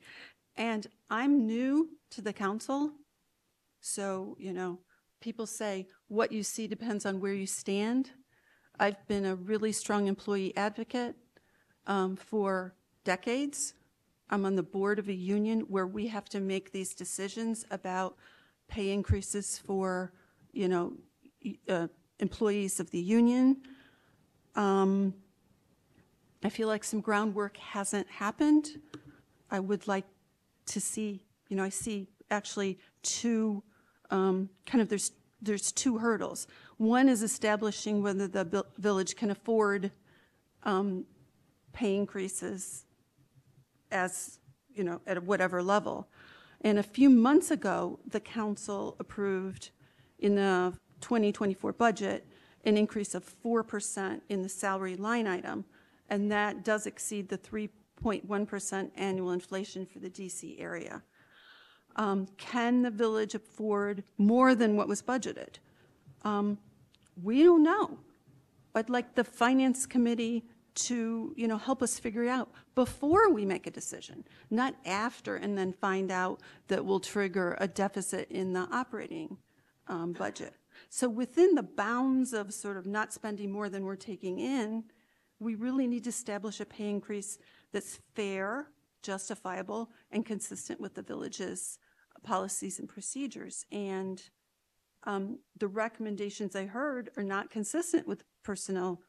And I'm new to the council, so, people say what you see depends on where you stand. I've been a really strong employee advocate for decades. I'm on the board of a union where we have to make these decisions about pay increases for, employees of the union. I feel like some groundwork hasn't happened. I would like to see, I see actually two, there's two hurdles. One is establishing whether the village can afford pay increases as, at whatever level. And a few months ago, the council approved in the 2024 budget an increase of 4% in the salary line item, and that does exceed the 3.1% annual inflation for the DC area. Can the village afford more than what was budgeted? We don't know. I'd like the finance committee to, help us figure it out before we make a decision, not after and then find out that will trigger a deficit in the operating budget. So within the bounds of sort of not spending more than we're taking in, we really need to establish a pay increase that's fair, justifiable, and consistent with the village's policies and procedures. And the recommendations I heard are not consistent with personnel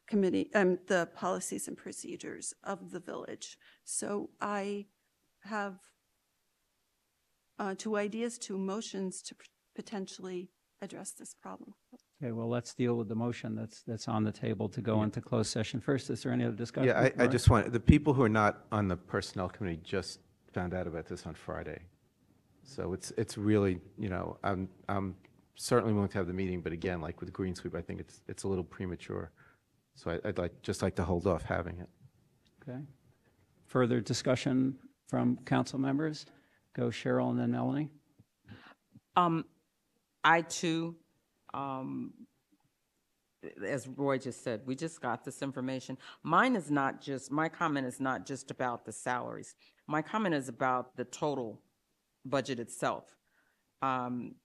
committee, the policies and procedures of the village. So I have two ideas, two motions to potentially address this problem. Okay, well, let's deal with the motion that's on the table to go into closed session first. Is there any other discussion? Yeah, I Roy? just want, the people who are not on the Personnel Committee just found out about this on Friday. So it's really, you know, I'm certainly willing to have the meeting, but again, like with Green Sweep, I think it's a little premature. So I'd just like to hold off having it. Okay. Further discussion from council members? Go Cheryl and then Melanie. I too, as Roy just said, we just got this information. My comment is not just about the salaries. My comment is about the total budget itself.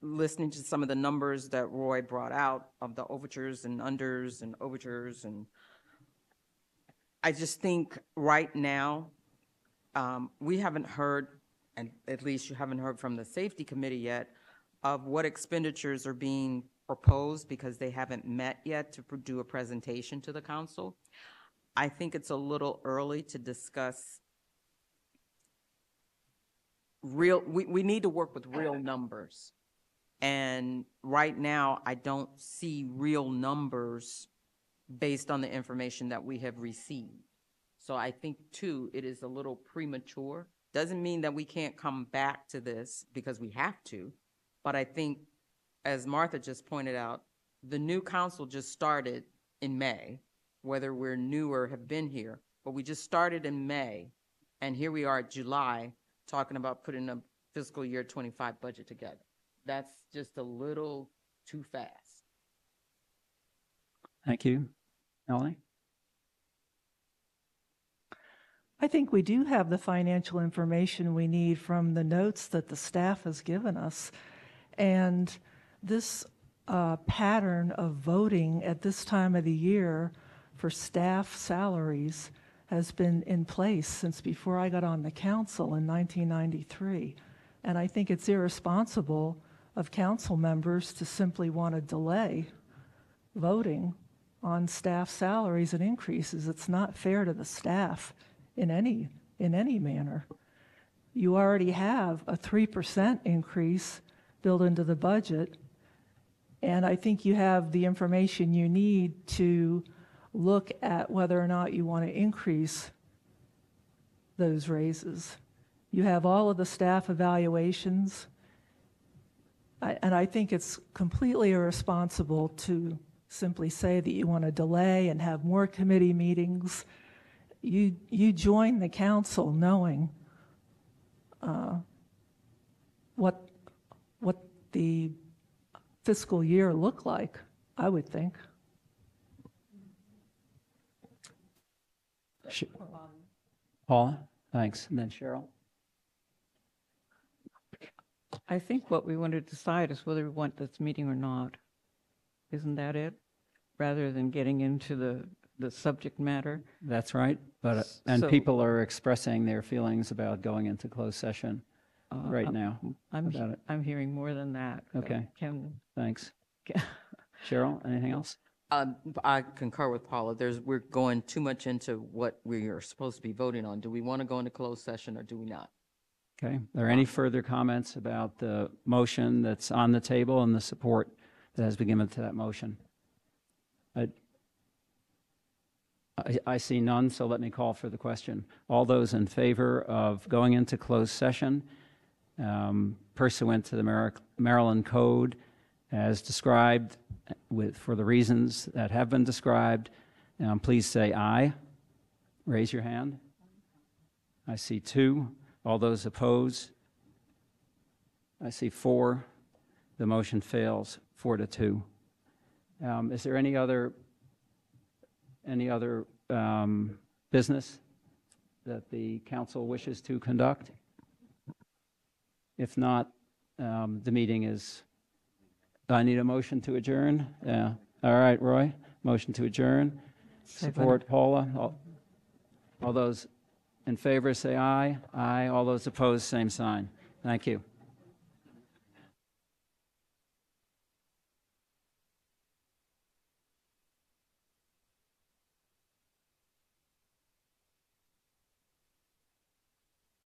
Listening to some of the numbers that Roy brought out of the overtures and unders and overtures, and I just think right now, we haven't heard, and at least you haven't heard from the safety committee yet, of what expenditures are being proposed because they haven't met yet to do a presentation to the council. I think it's a little early to discuss we need to work with real numbers. And right now, I don't see real numbers based on the information that we have received. So I think, too, it is a little premature. Doesn't mean that we can't come back to this because we have to. But I think, as Martha just pointed out, the new council just started in May, whether we're new or have been here. But we just started in May, and here we are at July talking about putting a fiscal year 25 budget together. That's just a little too fast. Thank you. Melanie? I think we do have the financial information we need from the notes that the staff has given us. And this pattern of voting at this time of the year for staff salaries has been in place since before I got on the council in 1993. And I think it's irresponsible of council members to simply want to delay voting on staff salaries and increases. It's not fair to the staff in any manner. You already have a 3% increase built into the budget, and I think you have the information you need to look at whether or not you want to increase those raises. You have all of the staff evaluations, and I think it's completely irresponsible to simply say that you want to delay and have more committee meetings. You join the council knowing what the fiscal year looked like, I would think. Paula? Thanks. And then Cheryl? I think what we want to decide is whether we want this meeting or not. Isn't that it? Rather than getting into the subject matter. That's right. But and So- people are expressing their feelings about going into closed session right now about it. I'm hearing more than that. but Okay. Thanks. Can- Cheryl, anything else? I concur with Paula. We're going too much into what we are supposed to be voting on. Do we want to go into closed session or do we not? Okay. Are there any further comments about the motion that's on the table and the support that has been given to that motion? I see none, so let me call for the question. All those in favor of going into closed session pursuant to the Maryland Code as described for the reasons that have been described, please say aye. Raise your hand. I see 2. All those opposed? I see 4. The motion fails 4-2. Is there any other business that the council wishes to conduct? If not, the meeting is, I need a motion to adjourn. Yeah. All right, Roy, motion to adjourn. Support Paula. All those in favor say aye. Aye. All those opposed, same sign. Thank you.